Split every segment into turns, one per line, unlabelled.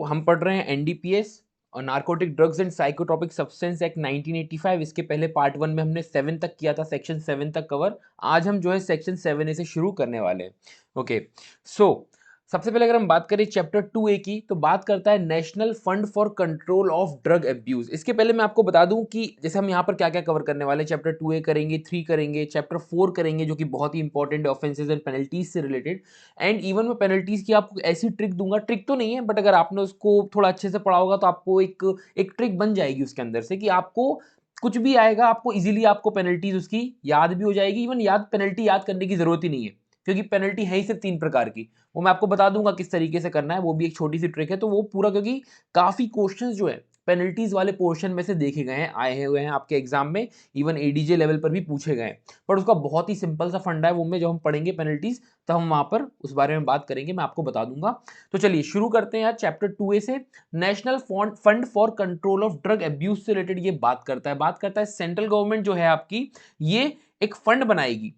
हम पढ़ रहे हैं एनडीपीएस और narcotic drugs and psychotropic substance act 1985। इसके पहले पार्ट 1 में हमने 7 तक किया था, सेक्शन 7 तक कवर। आज हम जो है सेक्शन 7A से शुरू करने वाले हैं। ओके, सो सबसे पहले अगर हम बात करें चैप्टर 2A की, तो बात करता है national fund for control of drug abuse. इसके पहले मैं आपको बता दूं कि जैसे हम यहाँ पर क्या क्या कवर करने वाले हैं। चैप्टर 2A करेंगे, 3 करेंगे, चैप्टर 4 करेंगे जो कि बहुत ही इंपॉर्टेंट है ऑफेंसेस एंड पेनल्टीज से रिलेटेड। एंड इवन मैं पेनल्टीज की आपको ऐसी ट्रिक दूंगा, ट्रिक तो नहीं है बट अगर आपने उसको थोड़ा अच्छे से पढ़ा होगा तो आपको एक ट्रिक बन जाएगी उसके अंदर से कि आपको कुछ भी आएगा आपको इजीली आपको पेनल्टीज उसकी याद भी हो जाएगी। इवन पेनल्टी याद करने की जरूरत ही नहीं है क्योंकि पेनल्टी है ही सिर्फ 3 प्रकार की। वो मैं आपको बता दूंगा किस तरीके से करना है, वो भी एक छोटी सी ट्रिक है। तो वो पूरा क्योंकि काफी क्वेश्चंस जो है पेनल्टीज वाले पोर्शन में से देखे गए हैं, आए हुए हैं आपके एग्जाम में, इवन एडीजे लेवल पर भी पूछे गए हैं। पर उसका बहुत ही सिंपल सा फंडा है, वो में जब हम पढ़ेंगे पेनल्टीज तब हम वहां पर उस बारे में बात करेंगे, मैं आपको बता दूंगा। तो चलिए शुरू करते हैं यार चैप्टर 2A से। National fund for control of drug abuse से रिलेटेड ये बात करता है सेंट्रल गवर्नमेंट जो है आपकी, ये एक फंड बनाएगी।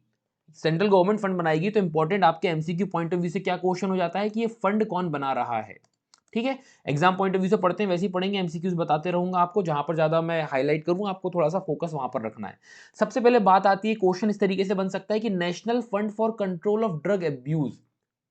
सेंट्रल गवर्नमेंट फंड बनाएगी तो इंपॉर्टेंट आपके एमसीक्यू पॉइंट ऑफ व्यू से क्या क्वेश्चन हो जाता है कि ये फंड कौन बना रहा है। ठीक है, एग्जाम पॉइंट ऑफ व्यू से पढ़ते हैं वैसे ही पढ़ेंगे, एमसीक्यूज बताते रहूंगा आपको, जहां पर ज्यादा मैं हाईलाइट करूंगा आपको थोड़ा सा फोकस वहां पर रखना है। सबसे पहले बात आती है, क्वेश्चन इस तरीके से बन सकता है कि national fund for control of drug abuse,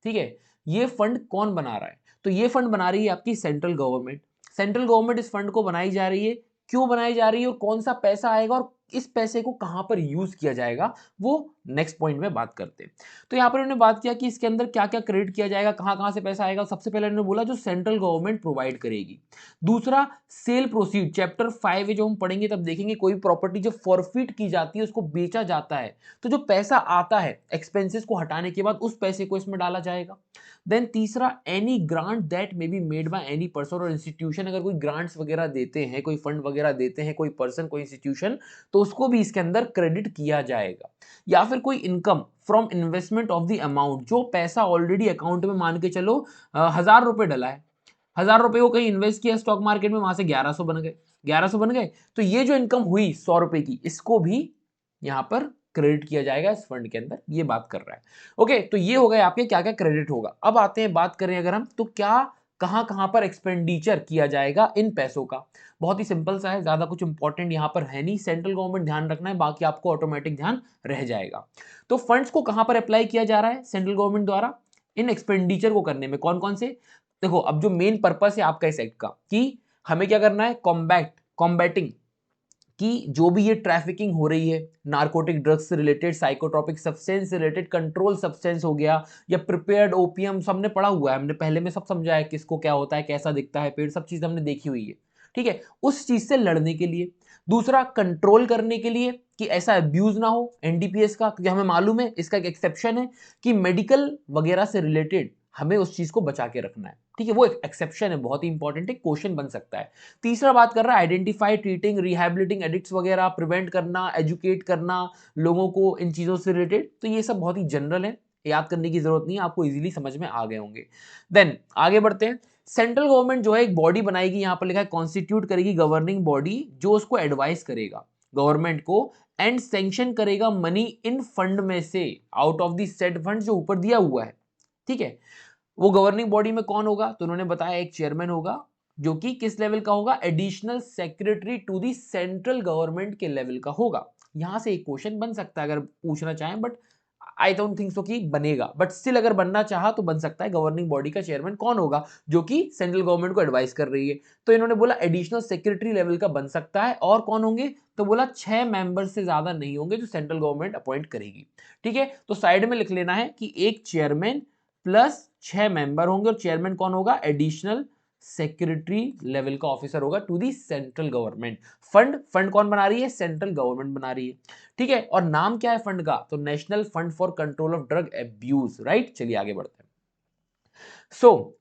ठीक है, ये फंड कौन बना रहा है? तो ये फंड बना रही है आपकी सेंट्रल गवर्नमेंट। सेंट्रल गवर्नमेंट इस फंड को बनाई जा रही है, क्यों बनाई जा रही है और कौन सा पैसा आएगा और इस पैसे को कहां पर यूज किया जाएगा, वो नेक्स्ट पॉइंट में बात करते हैं। तो यहां पर उन्होंने बात किया कि इसके अंदर क्या क्या क्रेडिट किया जाएगा, कहां कहां से पैसा आएगा। सबसे पहले उन्होंने बोला जो सेंट्रल गवर्नमेंट प्रोवाइड करेगी। दूसरा, सेल प्रोसीड, चैप्टर 5 है जो हम पढ़ेंगे तब देखेंगे, कोई प्रॉपर्टी जो फॉरफिट की जाती है उसको बेचा जाता है तो जो पैसा आता है एक्सपेंसेस को हटाने के बाद उस पैसे को इसमें डाला जाएगा। देन तीसरा, any grant that may be made by any person और इंस्टीट्यूशन, अगर कोई ग्रांट्स वगैरह देते हैं, कोई फंड वगैरह देते हैं कोई पर्सन कोई इंस्टीट्यूशन, तो उसको भी इसके अंदर क्रेडिट किया जाएगा। या फिर कोई income from investment of the amount, जो पैसा ऑलरेडी अकाउंट में मान के चलो 1000 रुपए डला है, 1000 रुपए को कहीं इन्वेस्ट किया स्टॉक मार्केट में, वहां से 1100 बन गए, 1100 बन गए, तो ये जो इनकम हुई 100 रुपए की, इसको भी यहां पर क्रेडिट किया जाएगा इस फंड के अंदर, ये बात कर रहा है। ओके, तो ये हो गए आपके क्या क्या क्रेडिट होगा। अब आते हैं बात करें अगर हम, तो क्या कहां कहां पर एक्सपेंडिचर किया जाएगा इन पैसों का। बहुत ही सिंपल सा है, ज्यादा कुछ इंपॉर्टेंट यहां पर है नहीं, सेंट्रल गवर्नमेंट ध्यान रखना है, बाकी आपको ऑटोमेटिक ध्यान रह जाएगा। तो फंड्स को कहां पर अप्लाई किया जा रहा है सेंट्रल गवर्नमेंट द्वारा, इन एक्सपेंडिचर को करने में। कौन कौन से? देखो, अब जो मेन पर्पस है आपका इस एक्ट का कि हमें क्या करना है, कॉम्बैटिंग, कि जो भी ये ट्रैफिकिंग हो रही है नारकोटिक ड्रग्स से रिलेटेड, साइकोट्रोपिक सब्सटेंस से रिलेटेड, कंट्रोल सब्सटेंस हो गया या प्रिपेयर्ड ओपियम, सबने पढ़ा हुआ है, हमने पहले में सब समझा है किसको क्या होता है, कैसा दिखता है पेड़, सब चीज हमने देखी हुई है। ठीक है, उस चीज से लड़ने के लिए। दूसरा, कंट्रोल करने के लिए कि ऐसा अब्यूज ना हो एनडीपीएस का, क्योंकि हमें मालूम है इसका एक एक्सेप्शन है कि मेडिकल वगैरह से रिलेटेड हमें उस चीज को बचा के रखना है। ठीक है, वो एक एक्सेप्शन है, बहुत ही इंपॉर्टेंट है, क्वेश्चन बन सकता है। तीसरा बात कर रहा है आइडेंटिफाई, ट्रीटिंग, रिहैबिलिटिंग एडिक्ट्स वगैरह, प्रिवेंट करना, एजुकेट करना लोगों को इन चीजों से रिलेटेड। तो ये सब बहुत ही जनरल है, याद करने की जरूरत नहीं है, आपको इजीली समझ में आ गए होंगे। देन आगे बढ़ते हैं। सेंट्रल गवर्नमेंट जो है एक बॉडी बनाएगी, यहां पर लिखा है कॉन्स्टिट्यूट करेगी गवर्निंग बॉडी, जो उसको एडवाइस करेगा गवर्नमेंट को एंड सैंक्शन करेगा मनी इन फंड में से, out of the said fund जो ऊपर दिया हुआ है। ठीक है, वो गवर्निंग बॉडी में कौन होगा, तो उन्होंने बताया एक चेयरमैन होगा, जो कि किस लेवल का होगा, additional secretary to the central government के लेवल का होगा। यहां से एक क्वेश्चन बन सकता है अगर पूछना चाहें, but I don't think so कि बनेगा, बट स्टिल अगर बनना चाहा तो बन सकता है। गवर्निंग बॉडी का चेयरमैन कौन होगा, जो कि सेंट्रल गवर्नमेंट को एडवाइस कर रही है, तो इन्होंने बोला एडिशनल सेक्रेटरी लेवल का बन सकता है। और कौन होंगे, तो बोला 6 मेंबर से ज्यादा नहीं होंगे जो सेंट्रल गवर्नमेंट अपॉइंट करेगी। ठीक है, तो साइड में लिख लेना है कि एक चेयरमैन प्लस 6 मेंबर होंगे, और चेयरमैन कौन होगा, एडिशनल सेक्रेटरी लेवल का ऑफिसर होगा to the central government. Fund कौन बना रही है, सेंट्रल गवर्नमेंट बना रही है। ठीक है, और नाम क्या है फंड का, तो national fund for control of drug abuse. Right, चलिए आगे बढ़ते हैं।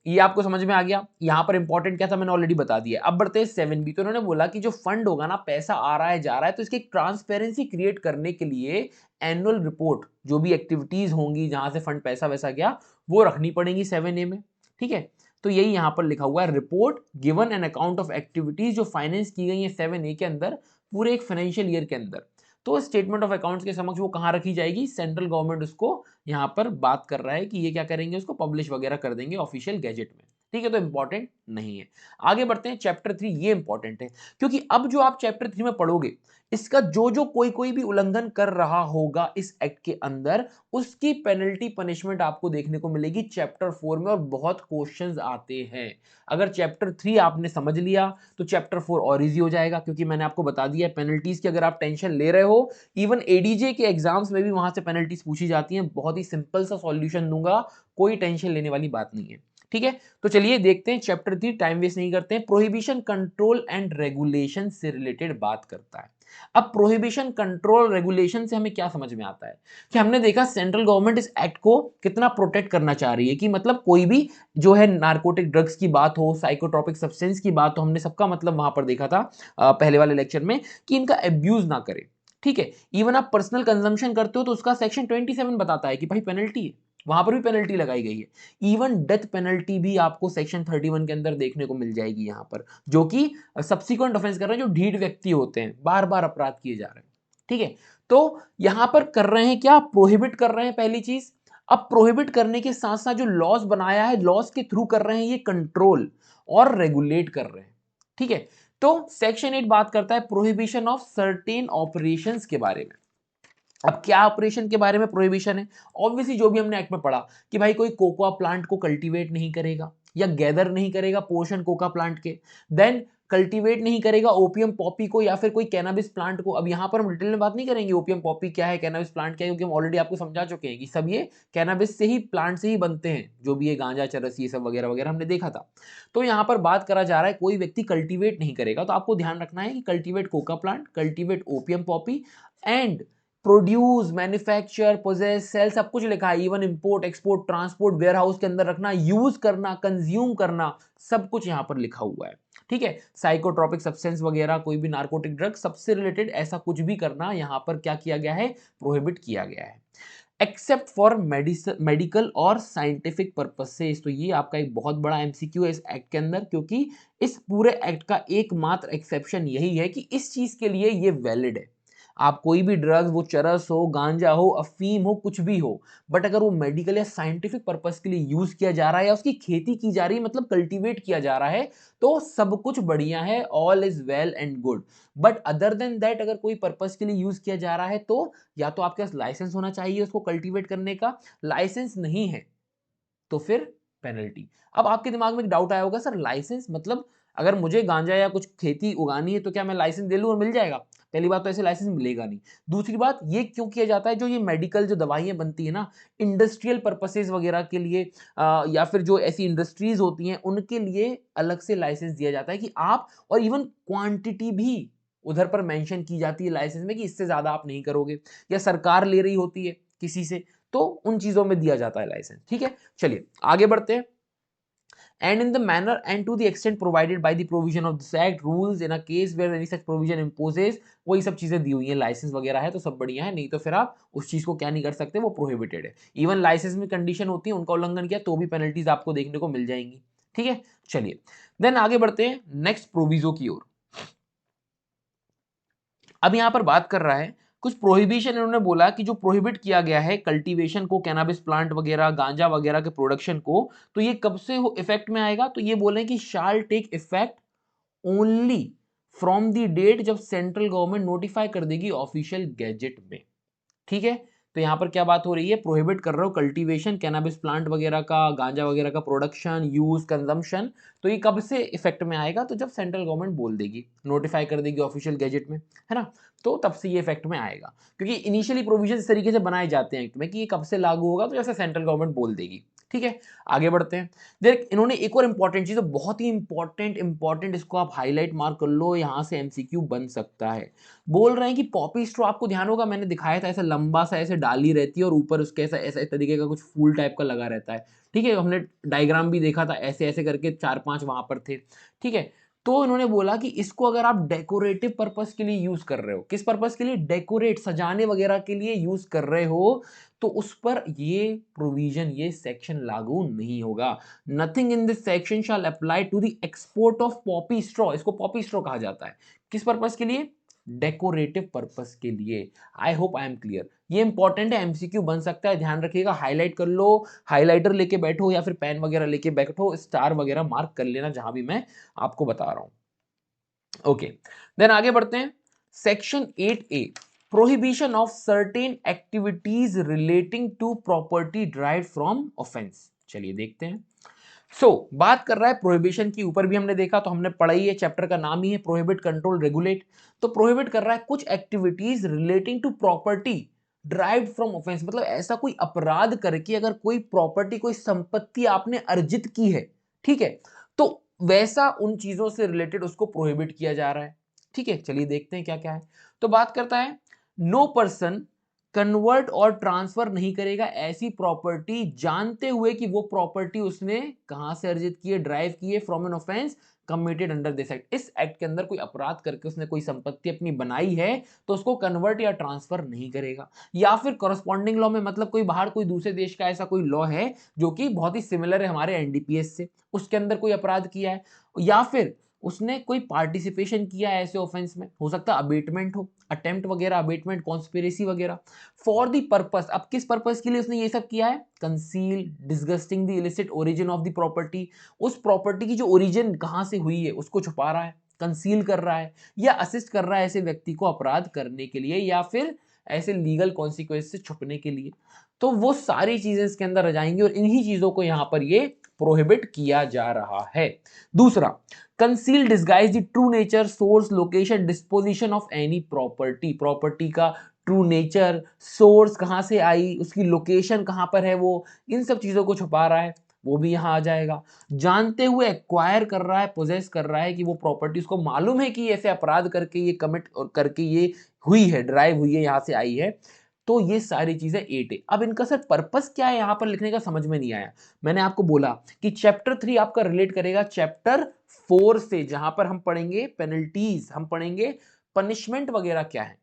ये आपको समझ में आ गया। यहां पर इंपॉर्टेंट क्या था मैंने ऑलरेडी बता दिया। अब बढ़ते हैं 7B। तो उन्होंने बोला कि जो फंड होगा ना, पैसा आ रहा है जा रहा है, तो इसकी एक ट्रांसपेरेंसी क्रिएट करने के लिए एनुअल रिपोर्ट, जो भी एक्टिविटीज होंगी जहां से फंड पैसा वैसा गया, वो रखनी पड़ेगी 7A में। ठीक है, तो यही यहां पर लिखा हुआ है, report given an account of activities जो फाइनेंस की गई है 7A के अंदर, पूरे एक फाइनेंशियल ईयर के अंदर। तो स्टेटमेंट ऑफ अकाउंट्स के समक्ष वो कहां रखी जाएगी, सेंट्रल गवर्नमेंट उसको यहां पर बात कर रहा है कि ये क्या करेंगे, उसको पब्लिश वगैरह कर देंगे ऑफिशियल गैजेट में। ठीक है, तो इंपॉर्टेंट नहीं है। आगे बढ़ते हैं, चैप्टर 3 ये इंपॉर्टेंट है क्योंकि अब जो आप चैप्टर 3 में पढ़ोगे, इसका जो जो कोई भी उल्लंघन कर रहा होगा इस एक्ट के अंदर, उसकी पेनल्टी पनिशमेंट आपको देखने को मिलेगी चैप्टर 4 में, और बहुत क्वेश्चंस आते हैं। अगर चैप्टर 3 आपने समझ लिया तो चैप्टर 4 और इजी हो जाएगा, क्योंकि मैंने आपको बता दिया पेनल्टीज की अगर आप टेंशन ले रहे हो, इवन एडीजे के एग्जाम्स में भी वहां से पेनल्टीज पूछी जाती हैं। बहुत ही सिंपल सा सॉल्यूशन दूंगा, कोई टेंशन लेने वाली बात नहीं है। ठीक है, तो चलिए देखते हैं चैप्टर 3, टाइम वेस्ट नहीं करते हैं। प्रोहिबिशन, कंट्रोल एंड रेगुलेशन से रिलेटेड बात करता है। अब प्रोहिबिशन, कंट्रोल, रेगुलेशन से हमें क्या समझ में आता है कि हमने देखा सेंट्रल गवर्नमेंट इस एक्ट को कितना प्रोटेक्ट करना चाह रही है, कि मतलब कोई भी जो है नार्कोटिक ड्रग्स की बात हो, साइकोट्रोपिक सब्सटेंस की बात हो, हमने सबका मतलब वहां पर देखा था पहले वाले लेक्चर में, कि इनका एब्यूज ना करे। ठीक है, इवन आप पर्सनल कंजम्पशन करते हो तो उसका सेक्शन 27 बताता है कि भाई पेनल्टी है, वहां पर भी पेनल्टी लगाई गई है। इवन डेथ पेनल्टी भी आपको सेक्शन 31 के अंदर देखने को मिल जाएगी यहां पर, जो कि सब्सिक्वेंट ऑफेंस कर रहे हैं, जो ढीठ व्यक्ति होते हैं, बार बार अपराध किए जा रहे हैं। ठीक है, तो यहां पर कर रहे हैं क्या, प्रोहिबिट कर रहे हैं पहली चीज। अब प्रोहिबिट करने के साथ साथ जो लॉज बनाया है, लॉज के थ्रू कर रहे हैं ये कंट्रोल और रेगुलेट कर रहे हैं। ठीक है, तो सेक्शन 8 बात करता है प्रोहिबिशन ऑफ सर्टेन ऑपरेशंस के बारे में। अब क्या ऑपरेशन के बारे में प्रोहिबिशन है, ऑब्वियसली जो भी हमने एक्ट में पढ़ा कि भाई कोई कोकोआ प्लांट को कल्टीवेट नहीं करेगा या गैदर नहीं करेगा पोर्शन कोका प्लांट के, देन कल्टीवेट नहीं करेगा ओपियम पॉपी को या फिर कोई कैनाबिस प्लांट को। अब यहां पर हम डिटेल में बात नहीं करेंगे ओपियम पॉपी क्या है, कैनाबिस प्लांट क्या है, क्योंकि हम ऑलरेडी आपको समझा चुके हैं कि सब ये कैनाबिस से ही, प्लांट से ही बनते हैं, जो भी ये गांजा चरस ये सब वगैरह वगैरह हमने देखा था। तो यहां पर बात करा जा रहा है कोई व्यक्ति कल्टीवेट नहीं करेगा, तो आपको ध्यान रखना है कि cultivate coca plant, cultivate opium poppy and produce, manufacture, possess, sale, सब कुछ लिखा है। Even import, export, transport, warehouse के अंदर रखना, यूज करना, कंज्यूम करना, सब कुछ यहां पर लिखा हुआ है। ठीक है, साइकोट्रोपिक सब्सटेंस वगैरह, कोई भी नार्कोटिक ड्रग, सबसे रिलेटेड ऐसा कुछ भी करना यहां पर क्या किया गया है, प्रोहिबिट किया गया है, एक्सेप्ट फॉर मेडिकल और साइंटिफिक पर्पसेस। तो ये आपका एक बहुत बड़ा एमसीक्यू है इस एक्ट के अंदर, क्योंकि इस पूरे एक्ट का एकमात्र एक्सेप्शन यही है कि इस चीज के लिए ये वैलिड है। आप कोई भी ड्रग्स, वो चरस हो, गांजा हो, अफीम हो, कुछ भी हो, बट अगर वो मेडिकल या साइंटिफिक पर्पस के लिए यूज किया जा रहा है या उसकी खेती की जा रही है, मतलब कल्टीवेट किया जा रहा है, तो सब कुछ बढ़िया है, all is well and good. But other than that अगर कोई पर्पस के लिए यूज किया जा रहा है, तो या तो आपके पास लाइसेंस होना चाहिए उसको कल्टीवेट करने का, लाइसेंस नहीं है तो फिर पेनल्टी। अब आपके दिमाग में एक डाउट आया होगा, सर लाइसेंस मतलब अगर मुझे गांजा या कुछ खेती उगानी है तो क्या मैं लाइसेंस दे लूं और मिल जाएगा? पहली बात तो ऐसे लाइसेंस मिलेगा नहीं। दूसरी बात, ये क्यों किया जाता है, जो ये मेडिकल जो दवाइयां बनती है ना, इंडस्ट्रियल पर्पसेस वगैरह के लिए, या फिर जो ऐसी इंडस्ट्रीज होती हैं उनके लिए अलग से लाइसेंस दिया जाता है कि आप, और इवन क्वांटिटी भी उधर पर मेंशन की जाती है लाइसेंस में कि इससे ज्यादा आप नहीं करोगे, या सरकार ले रही होती है किसी से, तो उन चीजों में दिया जाता है लाइसेंस। ठीक है, चलिए आगे बढ़ते हैं। And in the manner and to the extent provided by the provision of this act, rules in a case where any such provision imposes, वही सब चीजें दी हुई हैं, लाइसेंस वगैरह है तो सब बढ़िया है, नहीं तो फिर आप उस चीज को क्या नहीं कर सकते, वो प्रोहिबिटेड है। इवन लाइसेंस में कंडीशन होती है, उनका उल्लंघन किया तो भी पेनल्टीज आपको देखने को मिल जाएंगी। ठीक है, चलिए देन आगे बढ़ते हैं नेक्स्ट प्रोविजो की ओर। अब यहां पर बात कर रहा है कुछ प्रोहिबिशन, इन्होंने बोला कि जो प्रोहिबिट किया गया है कल्टीवेशन को, कैनाबिस प्लांट वगैरह, गांजा वगैरह के प्रोडक्शन को, तो ये कब से इफेक्ट में आएगा, तो ये बोले कि shall take effect only from the date जब सेंट्रल गवर्नमेंट नोटिफाई कर देगी ऑफिशियल गैजेट में। ठीक है, तो यहां पर क्या बात हो रही है, प्रोहिबिट कर रहे हो कल्टीवेशन, कैनाबिस प्लांट वगैरह का, गांजा वगैरह का प्रोडक्शन, यूज, कंजम्पशन, तो ये कब से इफेक्ट में आएगा, तो जब सेंट्रल गवर्नमेंट बोल देगी, नोटिफाई कर देगी ऑफिशियल गैजेट में, है ना, तो तब से ये इफेक्ट में आएगा। क्योंकि इनिशियली प्रोविजन इस तरीके से बनाए जाते हैं एक्ट में कि ये कब से लागू होगा, तो जैसे सेंट्रल गवर्नमेंट बोल देगी। ठीक है, आगे बढ़ते हैं। देख इन्होंने एक और इंपॉर्टेंट चीज, बहुत ही इंपॉर्टेंट, इसको आप हाईलाइट मार्क कर लो, यहां से एमसीक्यू बन सकता है। बोल रहे हैं कि पॉपी स्ट्रॉ, आपको ध्यान होगा मैंने दिखाया था, ऐसा लंबा सा ऐसे डाली रहती है और ऊपर उसके ऐसा ऐसा तरीके का कुछ फूल टाइप का लगा रहता है। ठीक है, हमने डायग्राम भी देखा था, ऐसे ऐसे करके 4-5 वहां पर थे। ठीक है, तो इन्होंने बोला कि इसको अगर आप डेकोरेटिव पर्पस के लिए यूज कर रहे हो, किस पर्पस के लिए, डेकोरेट, सजाने वगैरह के लिए यूज कर रहे हो, तो उस पर ये प्रोविजन, ये सेक्शन लागू नहीं होगा। Nothing in this section shall apply to the export of poppy straw, इसको पॉपी स्ट्रॉ कहा जाता है, किस पर्पस के लिए, डेकोरेटिव पर्पस के लिए। I hope I am clear. ये इंपॉर्टेंट है, एमसीक्यू बन सकता है, ध्यान रखिएगा, हाईलाइट कर लो, हाइलाइटर लेके बैठो या फिर पेन वगैरह लेके बैठो, स्टार वगैरह मार्क कर लेना जहां भी मैं आपको बता रहा हूं। ओके, देन आगे बढ़ते हैं। Section 8A, prohibition of certain activities relating to property drive from offence. चलिए देखते हैं। बात कर रहा है प्रोहिबिशन की, ऊपर भी हमने देखा, तो हमने पढ़ा ही है, चैप्टर का नाम ही है प्रोहिबिट कंट्रोल रेगुलेट। तो प्रोहिबिट कर रहा है कुछ activities relating to property derived from offence, मतलब ऐसा कोई अपराध करके अगर कोई प्रॉपर्टी, कोई संपत्ति आपने अर्जित की है, ठीक है, तो वैसा उन चीजों से रिलेटेड उसको प्रोहिबिट किया जा रहा है। ठीक है, चलिए देखते हैं क्या क्या है। तो बात करता है, नो पर्सन कन्वर्ट और ट्रांसफर नहीं करेगा ऐसी प्रॉपर्टी जानते हुए कि वो प्रॉपर्टी उसने कहां से अर्जित की है, ड्राइव की है, from an offence committed under this act. इस एक्ट के अंदर कोई अपराध करके उसने कोई संपत्ति अपनी बनाई है तो उसको कन्वर्ट या ट्रांसफर नहीं करेगा। या फिर कॉरस्पॉन्डिंग लॉ में, मतलब कोई बाहर कोई दूसरे देश का ऐसा कोई लॉ है जो कि बहुत ही सिमिलर है हमारे एनडीपीएस से, उसके अंदर कोई अपराध किया है, या फिर उसने कोई पार्टिसिपेशन किया है ऐसे ऑफेंस में, हो सकता है अबेटमेंट हो, अटेम्प्ट वगैरह, अबेटमेंट, कॉन्स्पिरेसी वगैरह, फॉर द पर्पस। अब किस पर्पस के लिए उसने ये सब किया है? Conceal disgusting the illicit origin of the property, उस प्रॉपर्टी की जो ओरिजिन कहां से हुई है उसको छुपा रहा है, कंसील कर रहा है, या असिस्ट कर रहा है ऐसे व्यक्ति को अपराध करने के लिए, या फिर ऐसे लीगल कॉन्सिक्वेंस से छुपने के लिए। तो वो सारी चीजें इसके अंदर आ जाएंगी और इन्हीं चीजों को यहां पर ये प्रोहिबिट किया जा रहा है। दूसरा, conceal disguise the true nature, source, location, disposition of any property, property का ट्रू नेचर, सोर्स कहां से आई, उसकी लोकेशन कहां पर है, वो इन सब चीजों को छुपा रहा है, वो भी यहां आ जाएगा। जानते हुए एक्वायर कर रहा है, पोजेस कर रहा है कि वो प्रॉपर्टी उसको मालूम है कि ऐसे अपराध करके ये कमिट करके ये हुई है, ड्राइव हुई है, यहां से आई है। तो ये सारी चीजें 8 है। अब इनका सर पर्पस क्या है यहां पर लिखने का, समझ में नहीं आया। मैंने आपको बोला कि चैप्टर 3 आपका रिलेट करेगा चैप्टर 4 से, जहां पर हम पढ़ेंगे पेनल्टीज, हम पढ़ेंगे पनिशमेंट वगैरह क्या है।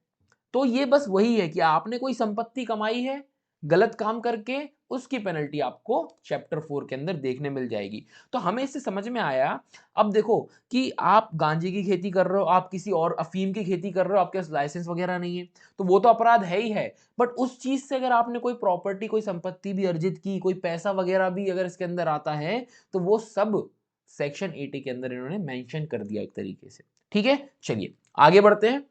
तो ये बस वही है कि आपने कोई संपत्ति कमाई है गलत काम करके, उसकी पेनल्टी आपको चैप्टर 4 के अंदर देखने मिल जाएगी। तो हमें इससे समझ में आया। अब देखो कि आप गांजे की खेती कर रहे हो, आप किसी और अफीम की खेती कर रहे हो, आपके पास लाइसेंस वगैरह नहीं है, तो वो तो अपराध है ही है। बट उस चीज से अगर आपने कोई प्रॉपर्टी, कोई संपत्ति भी अर्जित की, कोई पैसा वगैरह भी अगर इसके अंदर आता है, तो वो सब सेक्शन 80 के अंदर इन्होंने मेंशन कर दिया एक तरीके से। ठीक है, चलिए आगे बढ़ते हैं,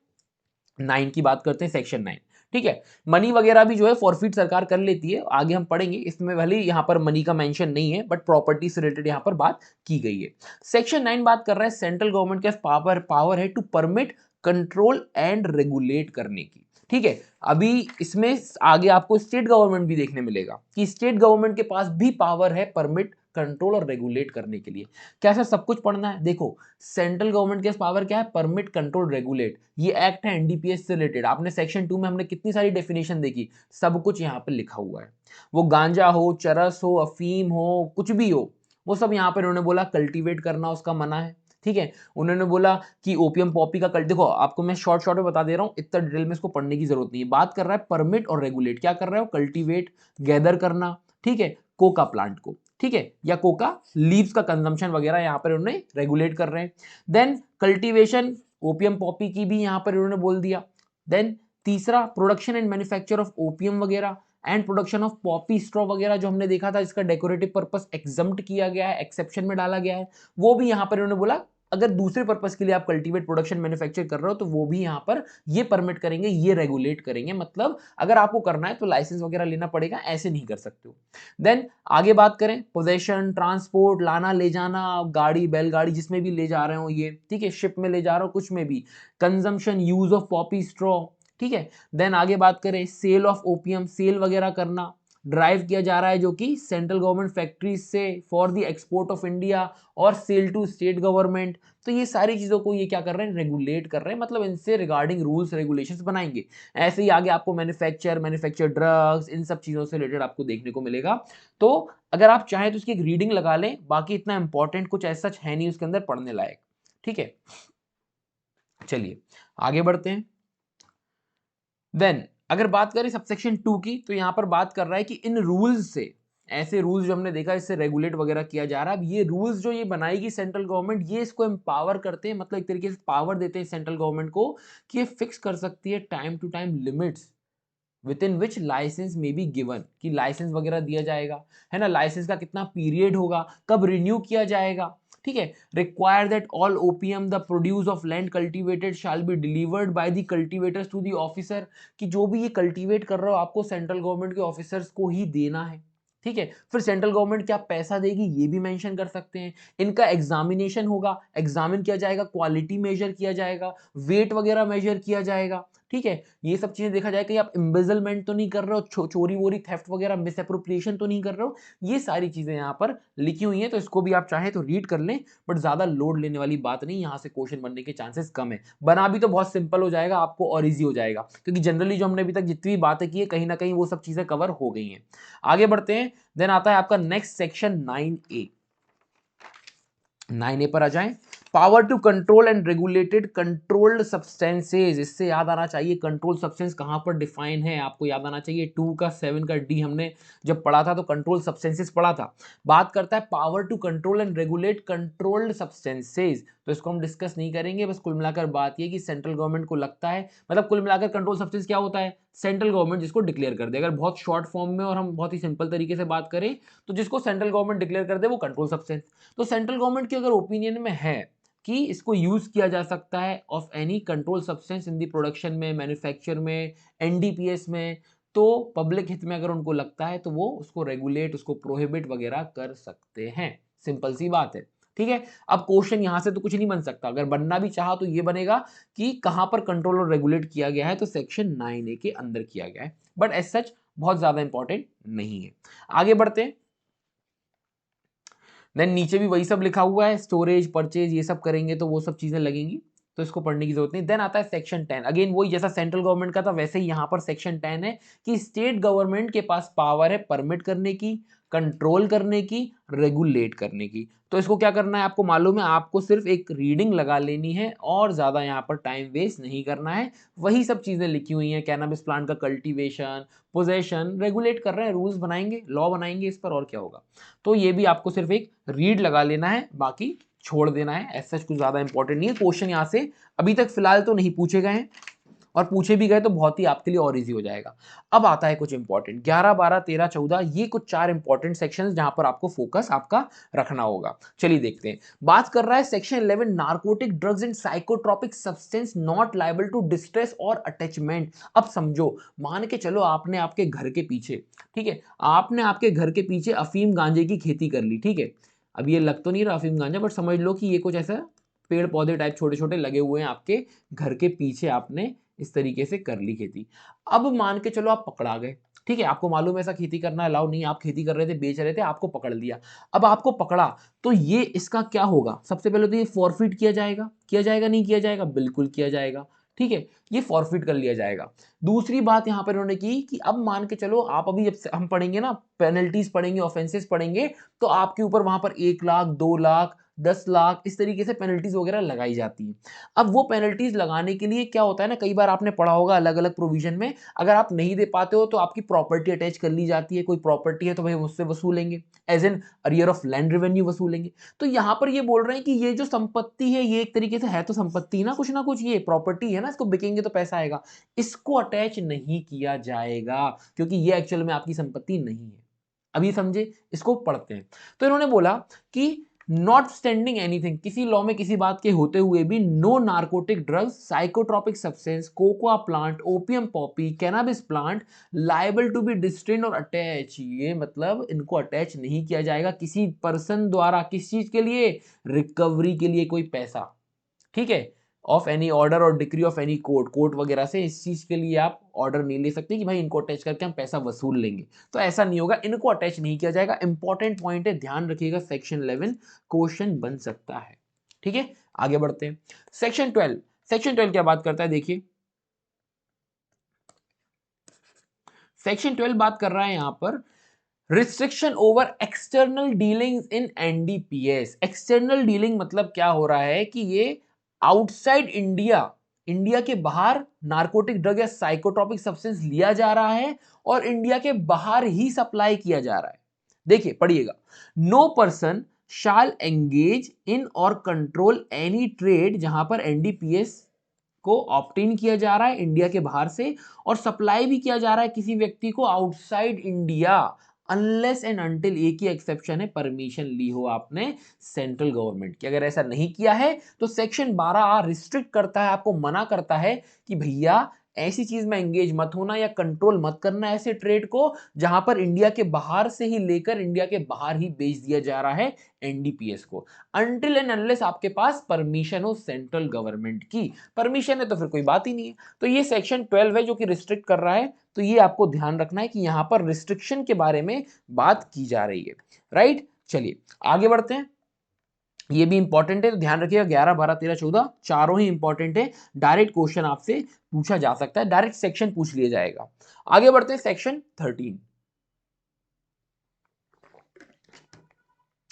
9 की बात करते हैं, सेक्शन 9। ठीक है, मनी वगैरह भी जो है फॉरफिट सरकार कर लेती है, आगे हम पढ़ेंगे, इसमें भले यहां पर मनी का मेंशन नहीं है बट प्रॉपर्टी से रिलेटेड यहां पर बात की गई है। सेक्शन 9 बात कर रहा है सेंट्रल गवर्नमेंट के पावर है to permit, control and regulate करने की। ठीक है, अभी इसमें आगे आपको स्टेट गवर्नमेंट भी देखने मिलेगा कि स्टेट गवर्नमेंट के पास भी पावर है परमिट, कंट्रोल और रेगुलेट करने के लिए। क्या सर सब कुछ पढ़ना है? देखो, सेंट्रल गवर्नमेंट के पावर क्या है? Permit, control, regulate. ये एक्ट है एनडीपीएस से रिलेटेड। आपने सेक्शन 2 में हमने कितनी सारी डेफिनेशन देखी, सब कुछ यहाँ पर लिखा हुआ है। वो गांजा हो, चरस हो, अफीम हो, कुछ भी हो, वो सब यहाँ पर उन्होंने बोला कल्टीवेट करना उसका मना है। ठीक है, उन्होंने बोला कि ओपियम पॉपी का देखो, आपको मैं शॉर्ट शॉर्ट में बता दे रहा हूँ, इतना डिटेल में इसको पढ़ने की जरूरत नहीं है। बात कर रहा है परमिट और रेगुलेट, क्या कर रहा है? कल्टीवेट, गैदर करना, ठीक है, कोका प्लांट को, ठीक है, या कोका लीव्स का कंजम्पशन वगैरह यहां पर उन्होंने रेगुलेट कर रहे हैं। देन कल्टीवेशन ओपियम पॉपी की भी यहां पर उन्होंने बोल दिया। देन तीसरा, production and manufacture of opium वगैरह and production of poppy straw वगैरह जो हमने देखा था, इसका डेकोरेटिव पर्पस एग्जम्प्ट किया गया है, एक्सेप्शन में डाला गया है, वो भी यहां पर उन्होंने बोला अगर दूसरे पर्पस के लिए आप कल्टीवेट, प्रोडक्शन, मैन्युफैक्चर कर रहे हो तो वो भी यहां पर ये परमिट करेंगे, ये रेगुलेट करेंगे। मतलब अगर आपको करना है तो लाइसेंस वगैरह लेना पड़ेगा, ऐसे नहीं कर सकते हो। देन आगे बात करें, पोजेशन, ट्रांसपोर्ट, लाना ले जाना, गाड़ी, बैलगाड़ी जिसमें भी ले जा रहे हो ये, ठीक है, शिप में ले जा रहे हो, कुछ में भी, consumption, use of poppy straw, ठीक है। देन आगे बात करें, सेल ऑफ ओपियम, सेल वगैरह करना, ड्राइव किया जा रहा है जो कि सेंट्रल गवर्नमेंट फैक्ट्रीज से for the export of India और सेल टू स्टेट गवर्नमेंट। तो ये सारी चीजों को ये क्या कर रहे हैं? रेगुलेट कर रहे हैं, मतलब इनसे रिगार्डिंग रूल्स रेगुलेशंस बनाएंगे। ऐसे ही आगे आपको मैन्युफैक्चर ड्रग्स, इन सब चीजों से रिलेटेड आपको देखने को मिलेगा। तो अगर आप चाहें तो उसकी एक रीडिंग लगा लें, बाकी इतना इंपॉर्टेंट कुछ ऐसा है नहीं उसके अंदर पढ़ने लायक। ठीक है, चलिए आगे बढ़ते हैं। देन अगर बात करें सबसेक्शन 2 की, तो यहां पर बात कर रहा है कि इन रूल्स से, ऐसे रूल्स जो हमने देखा इससे रेगुलेट वगैरह किया जा रहा है, अब ये रूल्स जो ये बनाएगी सेंट्रल गवर्नमेंट, ये इसको एम्पावर करते हैं, मतलब एक तरीके से पावर देते हैं सेंट्रल गवर्नमेंट को कि ये फिक्स कर सकती है time to time limits within which licence may be given, कि लाइसेंस वगैरह दिया जाएगा, है ना, लाइसेंस का कितना पीरियड होगा, कब रिन्यू किया जाएगा, ठीक है। Require that all opium the produce of land cultivated shall be delivered by the cultivators to the officer, कि जो भी ये कल्टीवेट कर रहे हो आपको सेंट्रल गवर्नमेंट के ऑफिसर्स को ही देना है, ठीक है। फिर सेंट्रल गवर्नमेंट क्या पैसा देगी ये भी मेंशन कर सकते हैं। इनका एग्जामिनेशन होगा, एग्जामिन किया जाएगा, क्वालिटी मेजर किया जाएगा, वेट वगैरह मेजर किया जाएगा, ठीक है। ये सब चीजें देखा जाए कहीं आप एम्बेजलमेंट तो नहीं कर रहे हो, चोरी वोरी थेफ्ट वगैरह मिस एप्रोप्रिएशन तो नहीं कर रहे हो, ये सारी चीजें यहाँ पर लिखी हुई हैं, तो इसको भी आप चाहें तो रीड कर लें, बट ज्यादा लोड लेने वाली बात नहीं, यहाँ से क्वेश्चन बनने के चांसेस कम है। बना भी तो बहुत सिंपल हो जाएगा आपको और ईजी हो जाएगा, क्योंकि जनरली जो हमने अभी तक जितनी भी बातें की है कहीं ना कहीं वो सब चीजें कवर हो गई हैं। आगे बढ़ते हैं। देन आता है आपका नेक्स्ट सेक्शन 9A। 9A पर आ जाएं। Power to control and regulated controlled substances, इससे याद आना चाहिए कंट्रोल सब्सटेंस कहां पर डिफाइन है, आपको याद आना चाहिए 2 का 7 का डी हमने जब पढ़ा था तो कंट्रोल सब्सटेंसेस पढ़ा था। बात करता है power to control and regulate controlled substances, तो इसको हम डिस्कस नहीं करेंगे। बस कुल मिलाकर बात ये कि सेंट्रल गवर्नमेंट को लगता है, मतलब कुल मिलाकर कंट्रोल सब्सटेंस क्या होता है, सेंट्रल गवर्नमेंट जिसको डिक्लेयर कर दे। अगर बहुत शॉर्ट फॉर्म में और हम बहुत ही सिंपल तरीके से बात करें तो जिसको सेंट्रल गवर्नमेंट डिक्लेयर कर दे वो कंट्रोल सब्सटेंस। तो सेंट्रल गवर्नमेंट की अगर ओपिनियन में है कि इसको यूज किया जा सकता है of any control substance in the production में, मैन्युफैक्चर में, एनडीपीएस में, तो पब्लिक हित में अगर उनको लगता है तो वो उसको रेगुलेट, उसको प्रोहिबिट वगैरह कर सकते हैं। सिंपल सी बात है, ठीक है। अब क्वेश्चन यहां से तो कुछ नहीं बन सकता, अगर बनना भी चाहा तो ये बनेगा कि कहां पर कंट्रोल और रेगुलेट किया गया है, तो सेक्शन 9A के अंदर किया गया है, बट एज सच बहुत ज्यादा इंपॉर्टेंट नहीं है। आगे बढ़ते हैं। देन नीचे भी वही सब लिखा हुआ है, स्टोरेज, परचेज, ये सब करेंगे तो वो सब चीजें लगेंगी, तो इसको पढ़ने की जरूरत नहीं। देन आता है सेक्शन 10। अगेन वही जैसा सेंट्रल गवर्नमेंट का था वैसे ही यहां पर सेक्शन 10 है कि स्टेट गवर्नमेंट के पास पावर है परमिट करने की, कंट्रोल करने की, रेगुलेट करने की। तो इसको क्या करना है आपको मालूम है, आपको सिर्फ एक रीडिंग लगा लेनी है और ज्यादा यहां पर टाइम वेस्ट नहीं करना है। वही सब चीजें लिखी हुई हैं, कैनबिस प्लांट का कल्टीवेशन, पोजेशन, रेगुलेट कर रहे हैं, रूल्स बनाएंगे, लॉ बनाएंगे इस पर, और क्या होगा। तो ये भी आपको सिर्फ एक रीड लगा लेना है, बाकी छोड़ देना है, ऐसा कुछ ज्यादा इंपॉर्टेंट नहीं है। क्वेश्चन यहां से अभी तक फिलहाल तो नहीं पूछे गए हैं, और पूछे भी गए तो बहुत ही आपके लिए और इजी हो जाएगा। अब आता है कुछ इंपॉर्टेंट 11, 12, 13, 14, ये कुछ 4 इंपॉर्टेंट सेक्शंस जहां पर आपको फोकस आपका रखना होगा। चलिए देखते हैं। बात कर रहा है section 11 narcotic drugs and psychotropic substance not liable to distress or attachment. अब समझो, मान के चलो आपने आपके घर के पीछे, ठीक है, आपने आपके घर के पीछे अफीम गांजे की खेती कर ली, ठीक है। अब ये लग तो नहीं रहा अफीम गांजा, बट समझ लो कि ये कुछ ऐसा पेड़ पौधे टाइप छोटे छोटे लगे हुए हैं आपके घर के पीछे, आपने इस तरीके से कर ली खेती। अब मान के चलो आप पकड़ा गए, ठीक है, आपको मालूम है ऐसा खेती करना अलाउ नहीं, आप खेती कर रहे थे, बेच रहे थे, आपको पकड़ लिया। अब आपको पकड़ा तो ये इसका क्या होगा, सबसे पहले तो ये फॉरफिट किया जाएगा नहीं किया जाएगा, बिल्कुल किया जाएगा, ठीक है, ये फॉरफिट कर लिया जाएगा। दूसरी बात यहां पर उन्होंने की कि अब मान के चलो आप अभी जब हम पढ़ेंगे ना, पेनल्टीज पढ़ेंगे, ऑफेंसेस पढ़ेंगे, तो आपके ऊपर वहां पर 1 लाख, 2 लाख, 10 लाख इस तरीके से पेनल्टीज वगैरह लगाई जाती हैं। अब वो पेनल्टीज लगाने के लिए क्या होता है ना, कई बार आपने पढ़ा होगा अलग अलग प्रोविजन में, अगर आप नहीं दे पाते हो तो आपकी प्रॉपर्टी अटैच कर ली जाती है, कोई प्रॉपर्टी है तो भाई उससे वसूलेंगे, as an arrear of land revenue वसूलेंगे। तो यहां पर ये बोल रहे हैं कि ये जो संपत्ति है ये एक तरीके से है तो संपत्ति ना कुछ ये प्रॉपर्टी है ना, इसको बिकेंगे तो पैसा आएगा, इसको अटैच नहीं किया जाएगा क्योंकि ये एक्चुअल में आपकी संपत्ति नहीं है। अभी समझे, इसको पढ़ते हैं। तो इन्होंने बोला कि नॉट स्टैंडिंग एनीथिंग, किसी लॉ में किसी बात के होते हुए भी, no narcotic drugs, psychotropic substance, cocoa plant, opium poppy, cannabis plant liable to be distrain और अटैच, ये मतलब इनको अटैच नहीं किया जाएगा किसी पर्सन द्वारा, किस चीज के लिए, रिकवरी के लिए कोई पैसा, ठीक है, ऑफ एनी ऑर्डर और डिक्री ऑफ एनी कोर्ट वगैरह से इस चीज के लिए आप ऑर्डर नहीं ले सकते कि भाई इनको अटैच करके हम पैसा वसूल लेंगे, तो ऐसा नहीं होगा, इनको अटैच नहीं किया जाएगा। इंपॉर्टेंट पॉइंट है, ध्यान रखिएगा, सेक्शन 11 क्वेश्चन बन सकता है, ठीक है। आगे बढ़ते हैं। सेक्शन 12, सेक्शन 12 क्या बात करता है, देखिए सेक्शन 12 बात कर रहा है यहां पर रिस्ट्रिक्शन ओवर एक्सटर्नल डीलिंग्स इन एनडीपीएस। एक्सटर्नल डीलिंग मतलब क्या हो रहा है कि ये आउटसाइड इंडिया, इंडिया के बाहर नार्कोटिक ड्रग या साइकोट्रोपिक सब्सटेंस लिया जा रहा है और इंडिया के बाहर ही सप्लाई किया जा रहा है। देखिए पढ़िएगा, no person shall engage in or control any trade, जहां पर एनडीपीएस को ऑब्टेन किया जा रहा है इंडिया के बाहर से और सप्लाई भी किया जा रहा है किसी व्यक्ति को outside India, unless and until, एक ही एक्सेप्शन है, परमिशन ली हो आपने सेंट्रल गवर्नमेंट की। अगर ऐसा नहीं किया है तो सेक्शन 12A रिस्ट्रिक्ट करता है, आपको मना करता है कि भैया ऐसी चीज में एंगेज मत होना या कंट्रोल मत करना ऐसे ट्रेड को जहां पर इंडिया के बाहर से ही लेकर इंडिया के बाहर ही बेच दिया जा रहा है एनडीपीएस को, अनटिल एंड अनलेस आपके पास परमिशन हो सेंट्रल गवर्नमेंट की। परमिशन है तो फिर कोई बात ही नहीं है। तो ये सेक्शन 12 है जो कि रिस्ट्रिक्ट कर रहा है, तो ये आपको ध्यान रखना है कि यहां पर रिस्ट्रिक्शन के बारे में बात की जा रही है, राइट। चलिए आगे बढ़ते हैं, ये भी इंपॉर्टेंट है तो ध्यान रखिएगा। 11, 12, 13, 14 चारों ही इंपॉर्टेंट है, डायरेक्ट क्वेश्चन आपसे पूछा जा सकता है, डायरेक्ट सेक्शन पूछ लिया जाएगा। आगे बढ़ते हैं सेक्शन 13।